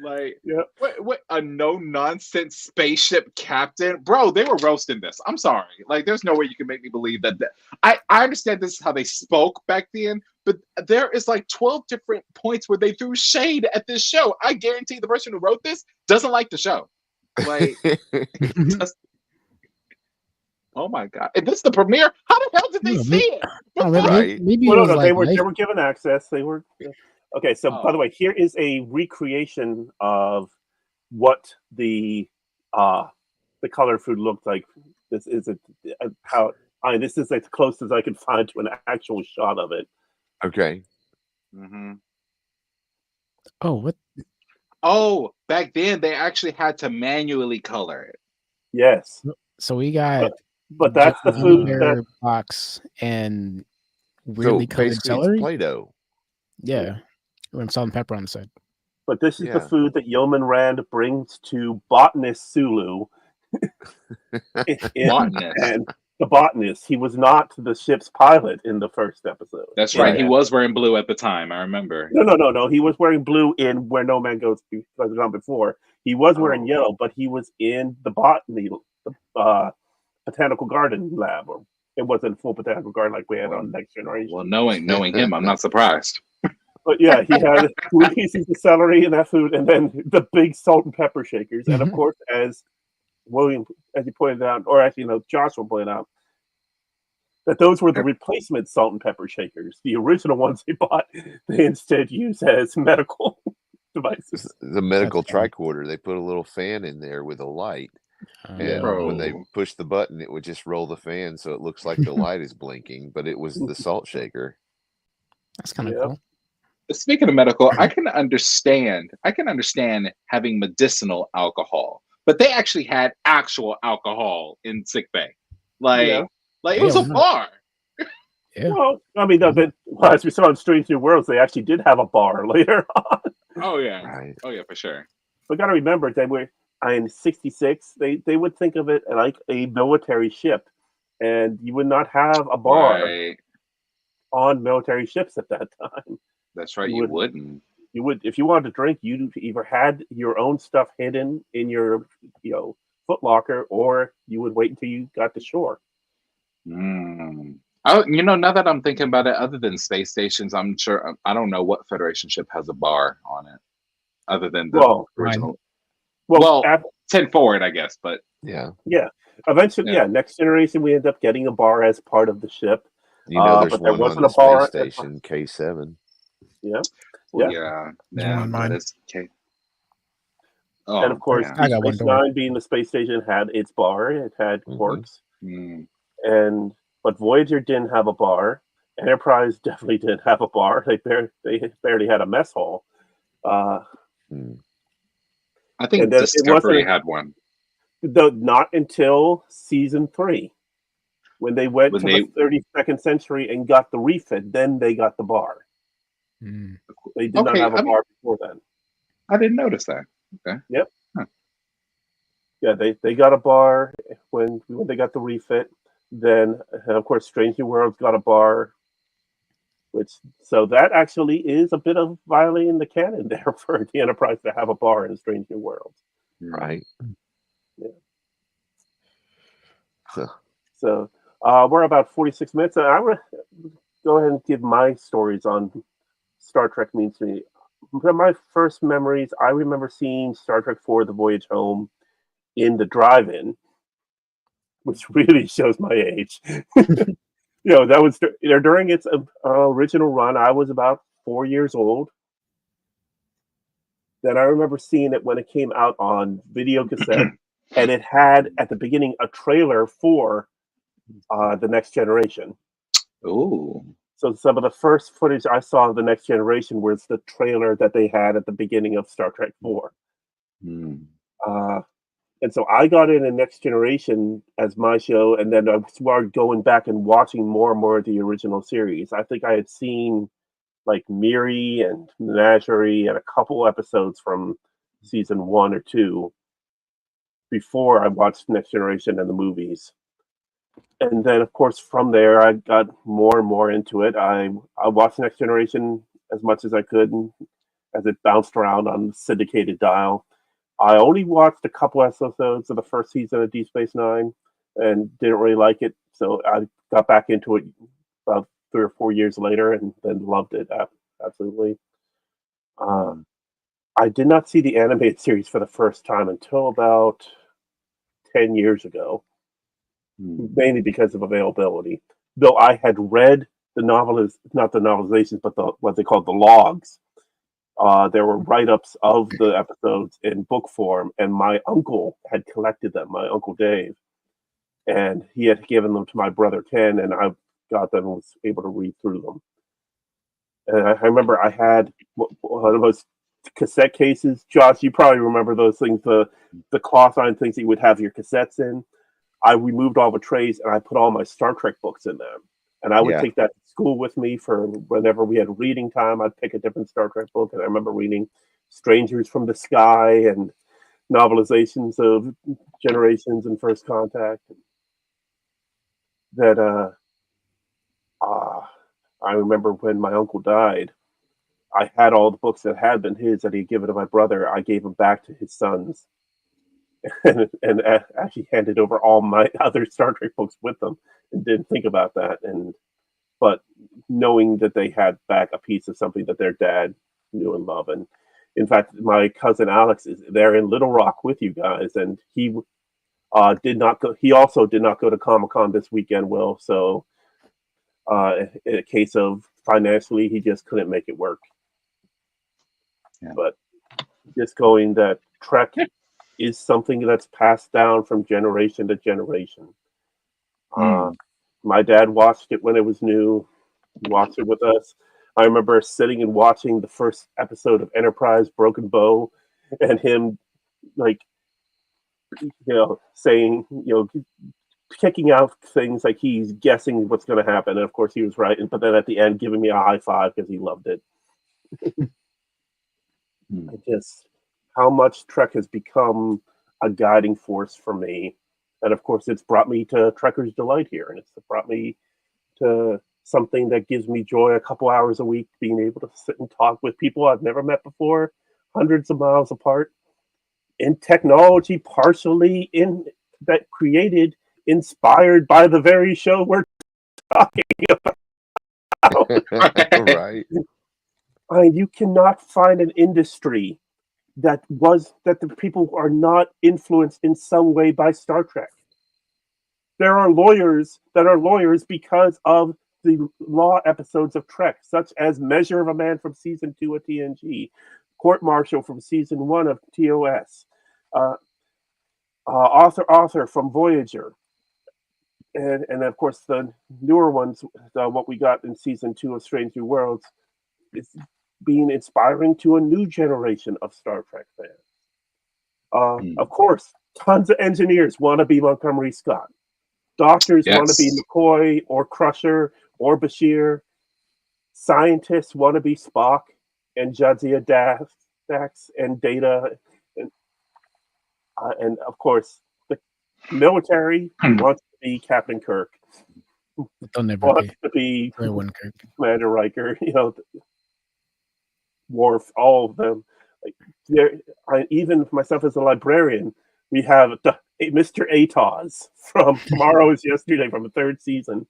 [SPEAKER 2] Like,
[SPEAKER 1] Yep.
[SPEAKER 2] what a no nonsense spaceship captain, bro. They were roasting this. I'm sorry. Like, there's no way you can make me believe that. I understand this is how they spoke back then, but there is like 12 different points where they threw shade at this show. I guarantee the person who wrote this doesn't like the show. Like, oh my god, is this the premiere? How the hell did they
[SPEAKER 4] No,
[SPEAKER 2] see it?
[SPEAKER 4] Oh,
[SPEAKER 3] Right.
[SPEAKER 4] maybe
[SPEAKER 1] Well,
[SPEAKER 4] it was
[SPEAKER 1] no,
[SPEAKER 4] like
[SPEAKER 1] they were
[SPEAKER 4] night-
[SPEAKER 1] given access. They were okay. So, by the way, here is a recreation of what the color food looked like. This is this is as close as I could find to an actual shot of it.
[SPEAKER 3] Okay.
[SPEAKER 2] Mhm.
[SPEAKER 4] Oh, what?
[SPEAKER 2] Oh, back then they actually had to manually color it.
[SPEAKER 1] Yes,
[SPEAKER 4] So we got
[SPEAKER 1] but that's the food that
[SPEAKER 4] bear box and weirdly
[SPEAKER 3] So
[SPEAKER 4] colored
[SPEAKER 3] basically,
[SPEAKER 4] celery.
[SPEAKER 3] it's Play-Doh.
[SPEAKER 4] Yeah, and salt and pepper on the side.
[SPEAKER 1] But this is the
[SPEAKER 3] Yeah.
[SPEAKER 1] food that Yeoman Rand brings to botanist Sulu.
[SPEAKER 2] Botanist.
[SPEAKER 1] And the botanist, he was not the ship's pilot in the first episode.
[SPEAKER 2] That's right.
[SPEAKER 1] Yeah.
[SPEAKER 2] He was wearing blue at the time. I remember.
[SPEAKER 1] No. He was wearing blue in Where No Man Goes before. He was wearing
[SPEAKER 2] Oh.
[SPEAKER 1] yellow, but he was in the botany, botanical garden lab. Or it wasn't full botanical garden like we had on Next Generation.
[SPEAKER 2] Well, knowing him, I'm not surprised.
[SPEAKER 1] But yeah, he had 3 pieces of celery in that food, and then the big salt and pepper shakers. And of course, as William, as you pointed out, or actually, Joshua pointed out, that those were the replacement salt and pepper shakers. The original ones they bought, they instead use as medical devices.
[SPEAKER 3] The medical
[SPEAKER 4] That's funny.
[SPEAKER 3] tricorder. They put a little fan in there with a light, and
[SPEAKER 2] Bro.
[SPEAKER 3] when they push the button, it would just roll the fan, so it looks like the light is blinking, but it was the salt shaker.
[SPEAKER 4] That's kind of
[SPEAKER 1] Yeah.
[SPEAKER 4] cool.
[SPEAKER 2] Speaking of medical, I can understand having medicinal alcohol, but they actually had actual alcohol in sickbay. Like,
[SPEAKER 1] Yeah.
[SPEAKER 2] like it was a
[SPEAKER 4] Yeah.
[SPEAKER 2] bar.
[SPEAKER 4] Yeah.
[SPEAKER 1] Well, I mean, as we saw in Strange New Worlds, they actually did have a bar later on.
[SPEAKER 2] Oh yeah.
[SPEAKER 3] Right.
[SPEAKER 2] Oh yeah, for sure.
[SPEAKER 1] But got to remember, they were in '66. They would think of it like a military ship, and you would not have a bar
[SPEAKER 2] Right.
[SPEAKER 1] on military ships at that time.
[SPEAKER 2] That's right.
[SPEAKER 1] You
[SPEAKER 2] You
[SPEAKER 1] would-
[SPEAKER 2] wouldn't.
[SPEAKER 1] You would, if you wanted to drink, you either had your own stuff hidden in your, foot locker, or you would wait until you got to shore.
[SPEAKER 2] Mm. Oh, now that I'm thinking about it, other than space stations, I'm sure I don't know what Federation ship has a bar on it, other than the
[SPEAKER 1] Well,
[SPEAKER 2] original.
[SPEAKER 1] well,
[SPEAKER 2] Well,
[SPEAKER 1] af-
[SPEAKER 2] 10 forward, I guess, but
[SPEAKER 3] Yeah.
[SPEAKER 1] yeah. Eventually,
[SPEAKER 2] Yeah.
[SPEAKER 1] Next Generation, we end up getting a bar as part of the ship.
[SPEAKER 3] There's
[SPEAKER 1] But there
[SPEAKER 3] one on
[SPEAKER 1] wasn't
[SPEAKER 3] the
[SPEAKER 1] a bar.
[SPEAKER 3] space station, K7.
[SPEAKER 1] Yeah.
[SPEAKER 2] well,
[SPEAKER 1] Yeah.
[SPEAKER 4] There's one on
[SPEAKER 2] that
[SPEAKER 4] mine.
[SPEAKER 2] is okay.
[SPEAKER 1] And
[SPEAKER 2] Oh,
[SPEAKER 1] of course,
[SPEAKER 2] man.
[SPEAKER 4] I got one
[SPEAKER 1] Space
[SPEAKER 4] door.
[SPEAKER 1] Nine, being the space station, had its bar. It had
[SPEAKER 3] Mhm.
[SPEAKER 1] quirks,
[SPEAKER 2] Mm.
[SPEAKER 1] but Voyager didn't have a bar. Enterprise definitely didn't have a bar. They barely had a mess hall.
[SPEAKER 3] Mm.
[SPEAKER 2] I think
[SPEAKER 1] And then it
[SPEAKER 2] Discovery
[SPEAKER 1] wasn't
[SPEAKER 2] had one.
[SPEAKER 1] not until season 3, when they went
[SPEAKER 2] When
[SPEAKER 1] to
[SPEAKER 2] they,
[SPEAKER 1] the 32nd century and got the refit. Then they got the bar.
[SPEAKER 4] Mm.
[SPEAKER 1] They did not
[SPEAKER 2] Okay,
[SPEAKER 1] have a bar before then.
[SPEAKER 2] I didn't notice that. Okay.
[SPEAKER 1] Yep.
[SPEAKER 2] Huh.
[SPEAKER 1] Yeah, they got a bar when they got the refit. Then, of course, Strange New Worlds got a bar, so that actually is a bit of violating the canon there for the Enterprise to have a bar in Strange New Worlds.
[SPEAKER 3] Right.
[SPEAKER 1] Yeah.
[SPEAKER 3] Huh.
[SPEAKER 1] So we're about 46 minutes. And I want to go ahead and give my stories on Star Trek means to me. From my first memories, I remember seeing Star Trek IV: The Voyage Home in the drive-in, which really shows my age. That was during its original run. I was about 4 years old. Then I remember seeing it when it came out on video cassette, and it had at the beginning a trailer for the Next Generation.
[SPEAKER 2] Oh.
[SPEAKER 1] So some of the first footage I saw of the Next Generation was the trailer that they had at the beginning of Star Trek IV.
[SPEAKER 2] Mm.
[SPEAKER 1] And so I got in Next Generation as my show, and then I started going back and watching more and more of the original series. I think I had seen like Miri and Menagerie and a couple episodes from season 1 or 2 before I watched Next Generation and the movies. And then, of course, from there, I got more and more into it. I watched Next Generation as much as I could as it bounced around on the syndicated dial. I only watched a couple episodes of the first season of Deep Space Nine and didn't really like it. So I got back into it about 3 or 4 years later and then loved it absolutely. I did not see the animated series for the first time until about 10 years ago, mainly because of availability. Though I had read not the novelizations, but what they called the logs. There were write-ups of the episodes in book form, and my uncle had collected them, my Uncle Dave, and he had given them to my brother Ken, and I got them and was able to read through them. And I remember I had one of those cassette cases. Josh, you probably remember those things, the cloth iron things that you would have your cassettes in. I removed all the trays and I put all my Star Trek books in them. And I would take that to school with me for whenever we had reading time. I'd pick a different Star Trek book. And I remember reading Strangers from the Sky and novelizations of Generations and First Contact. That I remember when my uncle died, I had all the books that had been his that he'd given to my brother. I gave them back to his sons. and actually handed over all my other Star Trek books with them and didn't think about that. But knowing that they had back a piece of something that their dad knew and loved. And in fact, my cousin Alex is there in Little Rock with you guys, and he did not go. He also did not go to Comic-Con this weekend, Will. So in a case of financially, he just couldn't make it work.
[SPEAKER 2] Yeah.
[SPEAKER 1] But just going that Trek is something that's passed down from generation to generation. My dad watched it when it was new, watched it with us. I remember sitting and watching the first episode of Enterprise Broken Bow and him saying, kicking out things like he's guessing what's going to happen. And of course he was right. But then at the end, giving me a high five because he loved it. Just how much Trek has become a guiding force for me. And of course, it's brought me to Trekker's Delight here. And it's brought me to something that gives me joy a couple hours a week, being able to sit and talk with people I've never met before, hundreds of miles apart, in technology partially in that created, inspired by the very show we're talking about.
[SPEAKER 3] Right.
[SPEAKER 1] I mean, you cannot find an industry that the people are not influenced in some way by Star Trek. There are lawyers that are lawyers because of the law episodes of Trek, such as Measure of a Man from season 2 of TNG, Court Martial from season 1 of TOS, Arthur from Voyager, and of course the newer ones, what we got in season 2 of Strange New Worlds, is being inspiring to a new generation of Star Trek fans. Of course, tons of engineers want to be Montgomery Scott. Doctors want to be
[SPEAKER 2] Yes.
[SPEAKER 1] McCoy or Crusher or Bashir. Scientists want to be Spock and Jadzia Dax and Data. And of course, the military wants to be Captain Kirk,
[SPEAKER 4] They'll never
[SPEAKER 1] wants
[SPEAKER 4] be.
[SPEAKER 1] to be
[SPEAKER 4] They wouldn't Kirk.
[SPEAKER 1] Commander Riker, Worf, all of them. Even myself as a librarian, we have Mr. Atoz from Tomorrow is Yesterday from the 3rd season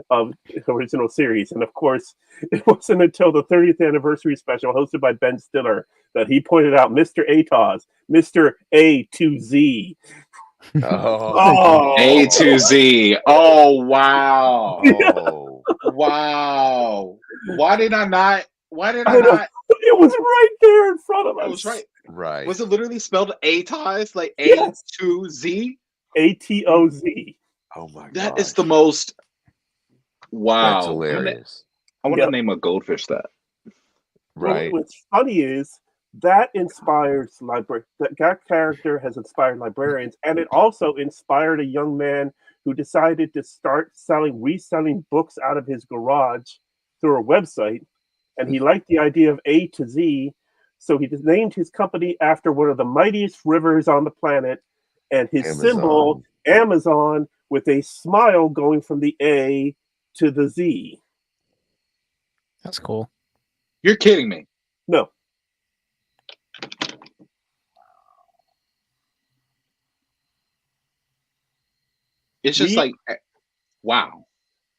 [SPEAKER 1] of the original series. And of course, it wasn't until the 30th anniversary special hosted by Ben Stiller that he pointed out Mr. Atoz, Mr. A to Z.
[SPEAKER 3] Oh.
[SPEAKER 2] A to Z. Oh, wow.
[SPEAKER 3] Oh.
[SPEAKER 2] Wow. Why did I not?
[SPEAKER 1] It was right there in front of us.
[SPEAKER 2] It was right.
[SPEAKER 3] Right.
[SPEAKER 2] Was it literally spelled ATOZ? Like A
[SPEAKER 1] Yes.
[SPEAKER 2] to Z?
[SPEAKER 1] ATOZ.
[SPEAKER 3] Oh my god.
[SPEAKER 2] That is the most. Wow.
[SPEAKER 3] That's hilarious.
[SPEAKER 2] I want to
[SPEAKER 1] Yep.
[SPEAKER 2] name a goldfish that.
[SPEAKER 3] Right.
[SPEAKER 1] What's funny is that inspires that character has inspired librarians, and it also inspired a young man who decided to start reselling books out of his garage through a website, and he liked the idea of A to Z, so he just named his company after one of the mightiest rivers on the planet, and his symbol Amazon with a smile going from the A to the Z.
[SPEAKER 4] That's cool.
[SPEAKER 2] You're kidding me.
[SPEAKER 1] No.
[SPEAKER 2] It's just
[SPEAKER 1] We-
[SPEAKER 2] like, wow.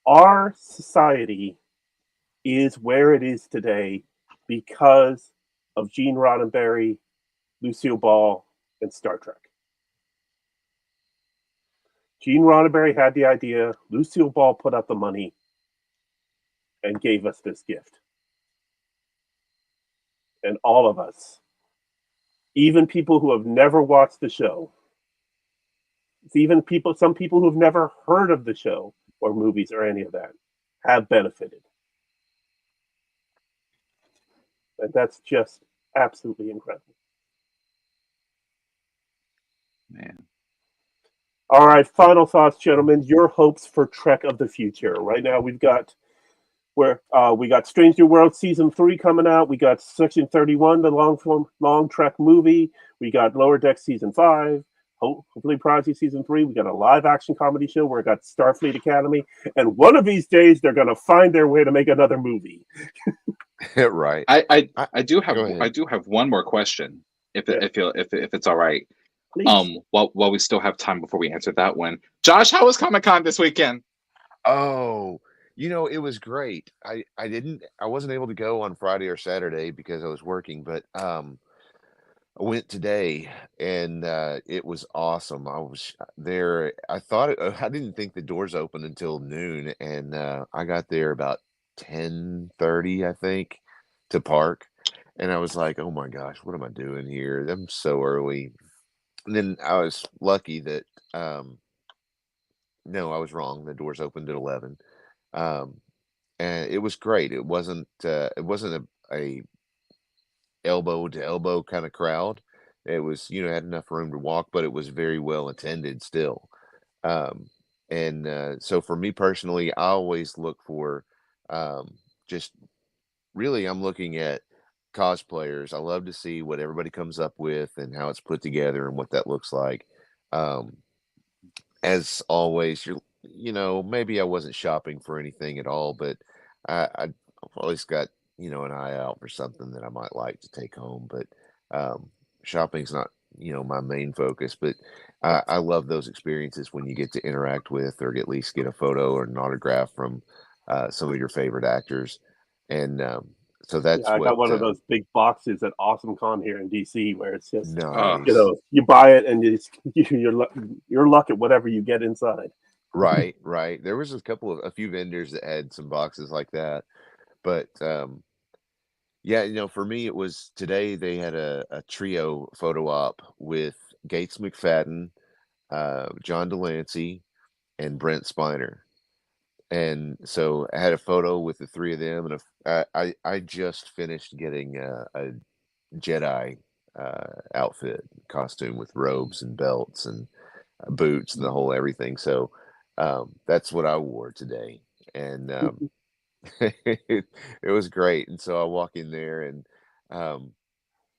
[SPEAKER 1] Our society is where it is today because of Gene Roddenberry, Lucille Ball, and Star Trek. Gene Roddenberry had the idea, Lucille Ball put up the money and gave us this gift. And all of us, even people who have never watched the show, some people who have never heard of the show or movies or any of that, have benefited. And that's just absolutely incredible.
[SPEAKER 2] Man.
[SPEAKER 1] All right, final thoughts, gentlemen. Your hopes for Trek of the future. Right now, we got Strange New World season 3 coming out. We got Section 31, the long Trek movie. We got Lower Deck season 5. Hopefully, Prodigy season 3. We got a live action comedy show where we got Starfleet Academy. And one of these days, they're going to find their way to make another movie.
[SPEAKER 3] Right.
[SPEAKER 2] I do have
[SPEAKER 3] Go ahead.
[SPEAKER 2] one more question, if
[SPEAKER 1] Yeah.
[SPEAKER 2] it's all right.
[SPEAKER 1] Please.
[SPEAKER 2] While we still have time before we answer that one, Josh, how was Comic-Con this weekend?
[SPEAKER 3] Oh, it was great. I wasn't able to go on Friday or Saturday because I was working, but I went today and it was awesome. I was there. I didn't think the doors opened until noon, and I got there about 10:30, I think, to park, and I was like, "Oh my gosh, what am I doing here? I'm so early." And then I was lucky that no, I was wrong. The doors opened at 11. And it was great. It wasn't a elbow to elbow kind of crowd. It was, had enough room to walk, but it was very well attended still. And so for me personally, I always look for just really, I'm looking at cosplayers. I love to see what everybody comes up with and how it's put together and what that looks like. As always, maybe I wasn't shopping for anything at all, but I've always got, an eye out for something that I might like to take home. But um, shopping's not, my main focus. But I love those experiences when you get to interact with or at least get a photo or an autograph from some of your favorite actors. And so
[SPEAKER 1] Yeah,
[SPEAKER 3] that's
[SPEAKER 1] I got
[SPEAKER 3] what
[SPEAKER 1] one of those big boxes at AwesomeCon here in DC where it's just,
[SPEAKER 3] nice.
[SPEAKER 1] you buy it and you're luck at whatever you get inside.
[SPEAKER 3] Right, right. There was a few vendors that had some boxes like that. But yeah, for me, it was today they had a trio photo op with Gates McFadden, John Delancey, and Brent Spiner. And so I had a photo with the three of them, and I just finished getting a Jedi outfit costume with robes and belts and boots and the whole everything. So that's what I wore today, and it was great. And so I walk in there, and um,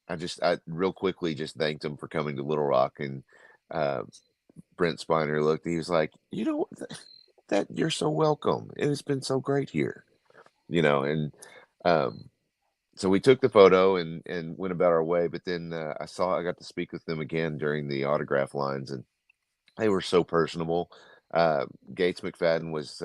[SPEAKER 3] I real quickly just thanked him for coming to Little Rock, and uh, Brent Spiner looked. He was like, that you're so welcome. It has been so great here, and um, so we took the photo and went about our way. But then I got to speak with them again during the autograph lines, and they were so personable. Gates McFadden was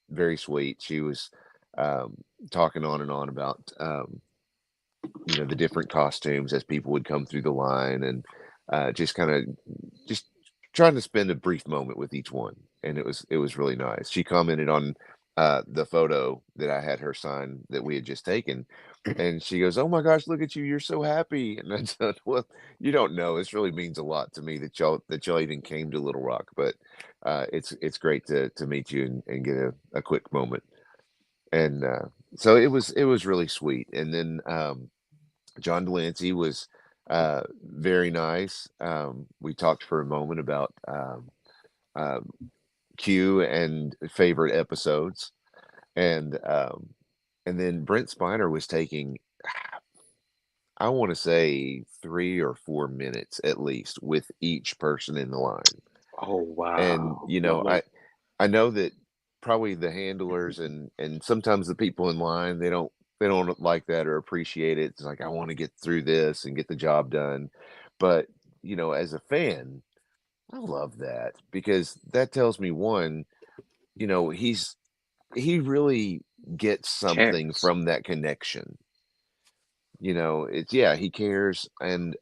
[SPEAKER 3] very sweet. She was um, talking on and on about the different costumes as people would come through the line, and just kind of just trying to spend a brief moment with each one, and it was really nice. She commented on the photo that I had her sign that we had just taken, and she goes, "Oh my gosh, look at you! You're so happy." And I said, "Well, you don't know. This really means a lot to me that y'all even came to Little Rock, but it's great to meet you and get a quick moment." And so it was really sweet. And then John Delancey was very nice. We talked for a moment about um, Q and favorite episodes, and then Brent Spiner was taking, I want to say, 3 or 4 minutes at least with each person in the line.
[SPEAKER 2] Oh
[SPEAKER 3] And
[SPEAKER 2] wow.
[SPEAKER 3] I know that probably the handlers and sometimes the people in line, they don't like that or appreciate it. It's like, I want to get through this and get the job done. But, as a fan, I love that because that tells me, one, he really gets something
[SPEAKER 2] Cares.
[SPEAKER 3] from that connection. It's, yeah, he cares. And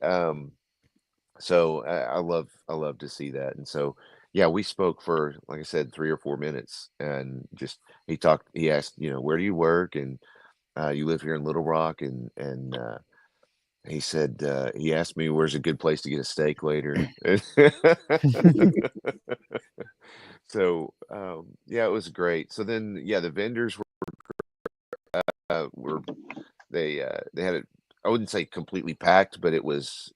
[SPEAKER 3] so I love to see that. And so yeah, we spoke for, like I said, 3 or 4 minutes, and just he asked, where do you work, and you live here in Little Rock, and he said, he asked me where's a good place to get a steak later. So yeah, it was great. So then yeah, the vendors were they had it, I wouldn't say completely packed, but it was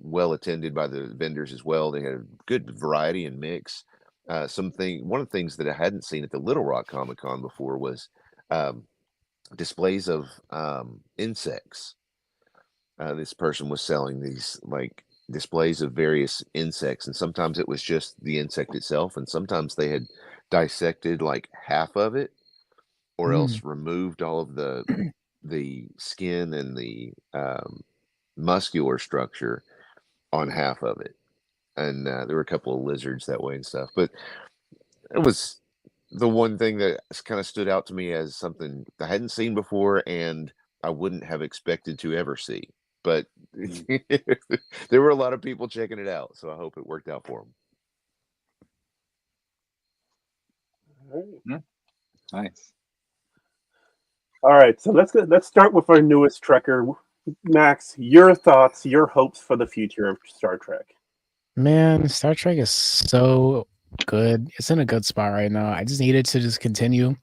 [SPEAKER 3] well attended by the vendors as well. They had a good variety and mix. One of the things that I hadn't seen at the Little Rock Comic Con before was um, displays of insects. This person was selling these like displays of various insects, and sometimes it was just the insect itself, and sometimes they had dissected like half of it, or
[SPEAKER 4] Mm.
[SPEAKER 3] else removed all of the skin and the muscular structure on half of it. And there were a couple of lizards that way and stuff. But it was the one thing that kind of stood out to me as something I hadn't seen before and I wouldn't have expected to ever see. But there were a lot of people checking it out, so I hope it worked out for them.
[SPEAKER 2] Nice.
[SPEAKER 1] All right, so let's start with our newest Trekker. Max, your thoughts, your hopes for the future of Star Trek.
[SPEAKER 4] Man, Star Trek is so good. It's in a good spot right now. I just needed to just continue,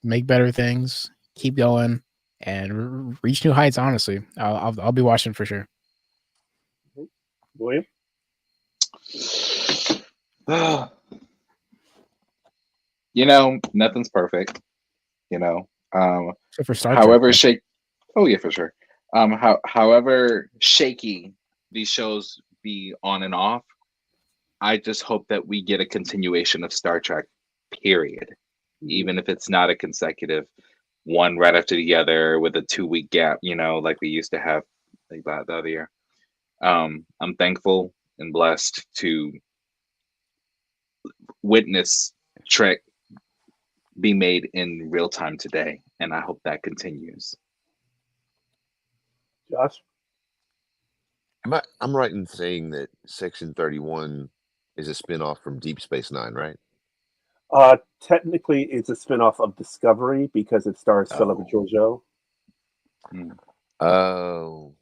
[SPEAKER 4] make better things, keep going, and reach new heights. Honestly, I'll be watching for sure.
[SPEAKER 1] William?
[SPEAKER 2] Nothing's perfect.
[SPEAKER 4] Except for Star
[SPEAKER 2] However
[SPEAKER 4] Trek.
[SPEAKER 2] Oh yeah, for sure. However shaky these shows be on and off, I just hope that we get a continuation of Star Trek, period. Even if it's not a consecutive one right after the other with a 2 week gap, like we used to have like that the other year. I'm thankful and blessed to witness Trek be made in real time today, and I hope that continues.
[SPEAKER 1] Josh?
[SPEAKER 3] I'm right in saying that Section 31 is a spinoff from Deep Space Nine, right?
[SPEAKER 1] Technically, it's a spinoff of Discovery because it stars Philip
[SPEAKER 3] Oh.
[SPEAKER 1] Georgiou.
[SPEAKER 3] Oh,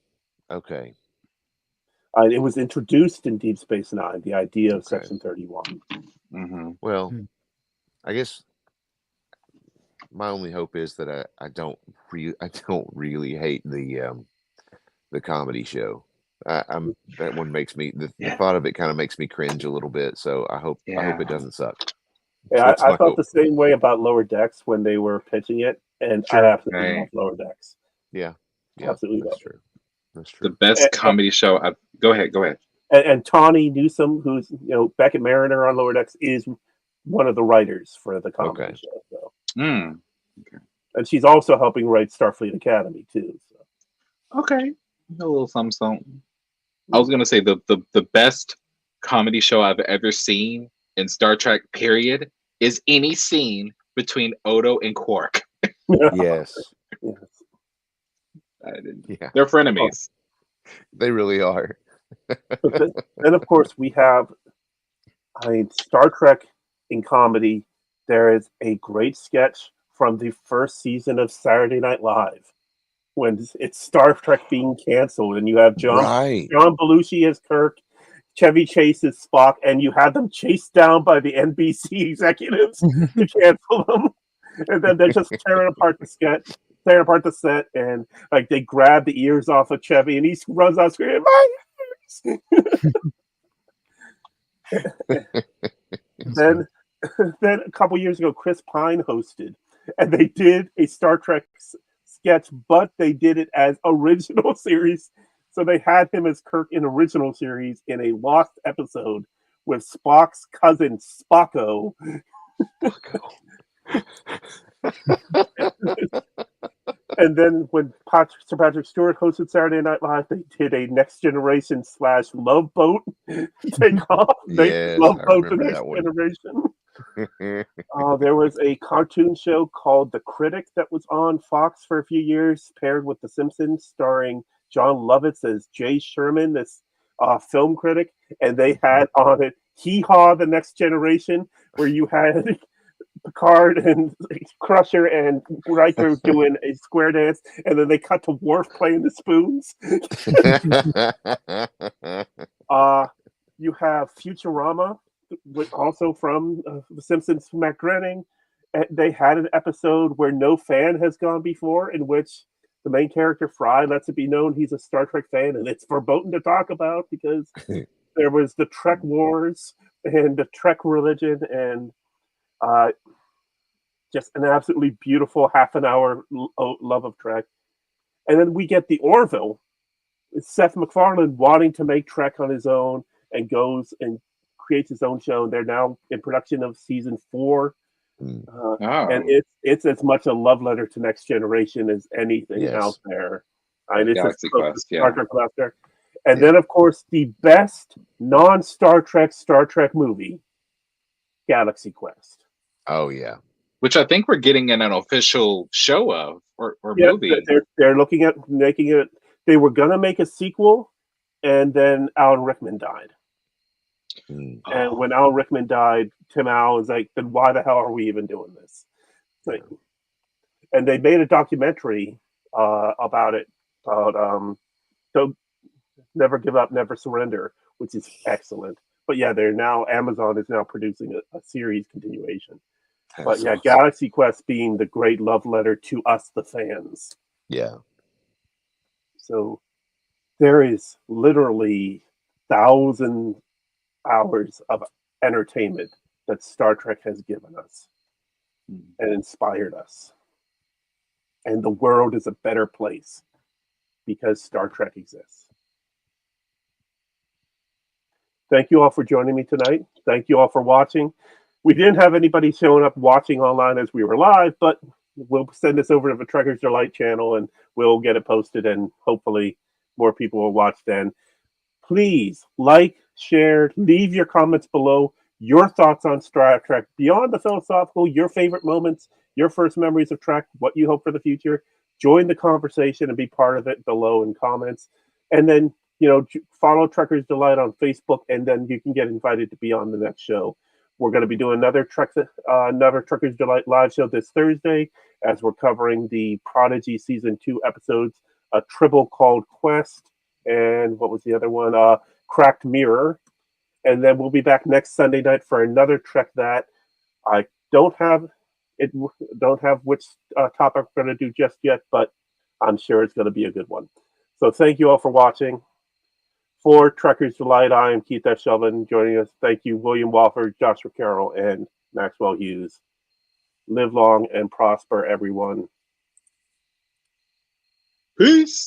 [SPEAKER 3] okay.
[SPEAKER 1] It was introduced in Deep Space Nine, the idea of
[SPEAKER 3] Okay.
[SPEAKER 1] Section 31.
[SPEAKER 3] Well,
[SPEAKER 4] Hmm.
[SPEAKER 3] I guess my only hope is that I don't really hate the comedy show. That one makes me the thought of it kind of makes me cringe a little bit. So I hope it doesn't suck.
[SPEAKER 1] Yeah,
[SPEAKER 3] That's
[SPEAKER 1] I
[SPEAKER 3] my
[SPEAKER 1] felt
[SPEAKER 3] hope.
[SPEAKER 1] the same way about Lower Decks when they were pitching it, and I
[SPEAKER 2] Sure.
[SPEAKER 1] absolutely
[SPEAKER 2] Right.
[SPEAKER 1] love Lower Decks.
[SPEAKER 3] Yeah,
[SPEAKER 1] Absolutely
[SPEAKER 3] that's
[SPEAKER 1] love
[SPEAKER 3] true. That's
[SPEAKER 2] The
[SPEAKER 3] true.
[SPEAKER 2] best comedy show. Go ahead.
[SPEAKER 1] And Tawny Newsome, who's Beckett Mariner on Lower Decks, is one of the writers for the comedy
[SPEAKER 3] Okay.
[SPEAKER 1] show. So.
[SPEAKER 2] Mm.
[SPEAKER 1] And she's also helping write Starfleet Academy too. So.
[SPEAKER 2] Okay, a little something. I was gonna say the best comedy show I've ever seen in Star Trek, period, is any scene between Odo and Quark.
[SPEAKER 3] Yes.
[SPEAKER 1] Yes.
[SPEAKER 3] Yeah.
[SPEAKER 2] They're frenemies.
[SPEAKER 3] They really are.
[SPEAKER 1] But then, of course, we have, Star Trek in comedy. There is a great sketch from the first season of Saturday Night Live when it's Star Trek being canceled, and you have John Belushi as Kirk, Chevy Chase as Spock, and you had them chased down by the NBC executives to cancel them, and then they're just tearing apart the set, and like they grab the ears off of Chevy, and he runs out screaming, "My ears!" then a couple years ago, Chris Pine hosted, and they did a Star Trek sketch, but they did it as original series. So they had him as Kirk in original series in a lost episode with Spock's cousin Spocko. And then when Sir Patrick Stewart hosted Saturday Night Live, they did a Next Generation / Love Boat takeoff. Love Boat the Next Generation. There was a cartoon show called The Critic that was on Fox for a few years, paired with The Simpsons, starring John Lovitz as Jay Sherman, this film critic, and they had on it Hee Haw the Next Generation, where you had Picard and Crusher and Riker doing a square dance, and then they cut to Worf playing the spoons. You have Futurama, also from The Simpsons, Matt Groening. They had an episode where no fan has gone before, in which the main character Fry lets it be known he's a Star Trek fan, and it's verboten to talk about because there was the Trek Wars and the Trek religion, and just an absolutely beautiful half an hour love of Trek. And then we get the Orville, Seth MacFarlane wanting to make Trek on his own, and goes and creates his own show. And they're now in production of season 4. And it's as much a love letter to Next Generation as anything out there.
[SPEAKER 2] Galaxy Quest,
[SPEAKER 1] Star Trek out there. And then, of course, the best non-Star Trek movie, Galaxy Quest.
[SPEAKER 3] Oh yeah,
[SPEAKER 2] which I think we're getting an official show of or movie.
[SPEAKER 1] They're looking at making it. They were gonna make a sequel, and then Alan Rickman died. And when Alan Rickman died, Tim Allen was like, "Then why the hell are we even doing this?" Like, and they made a documentary about it called "So Never Give Up, Never Surrender," which is excellent. But yeah, Amazon is now producing a series continuation. But yeah, Galaxy Quest being the great love letter to us, the fans.
[SPEAKER 3] Yeah.
[SPEAKER 1] So there is literally 1,000 hours of entertainment that Star Trek has given us and inspired us. And the world is a better place because Star Trek exists. Thank you all for joining me tonight. Thank you all for watching. We didn't have anybody showing up watching online as we were live, but we'll send this over to the Trekkers Delight channel and we'll get it posted, and hopefully more people will watch then. Please like, share, leave your comments below, your thoughts on Star Trek, beyond the philosophical, your favorite moments, your first memories of Trek, what you hope for the future. Join the conversation and be part of it below in comments. And then, follow Trekkers Delight on Facebook, and then you can get invited to be on the next show. We're going to be doing another Trekkers Delight live show this Thursday, as we're covering the Prodigy Season 2 episodes, A Tribble Called Quest, and what was the other one? Cracked Mirror. And then we'll be back next Sunday night for another Trek that I don't have which topic we're going to do just yet, but I'm sure it's going to be a good one. So thank you all for watching. For Trekkers Delight, I am Keith S. Shelvin. Joining us, thank you, William Walford, Joshua Carroll, and Maxwell Hughes. Live long and prosper, everyone.
[SPEAKER 2] Peace.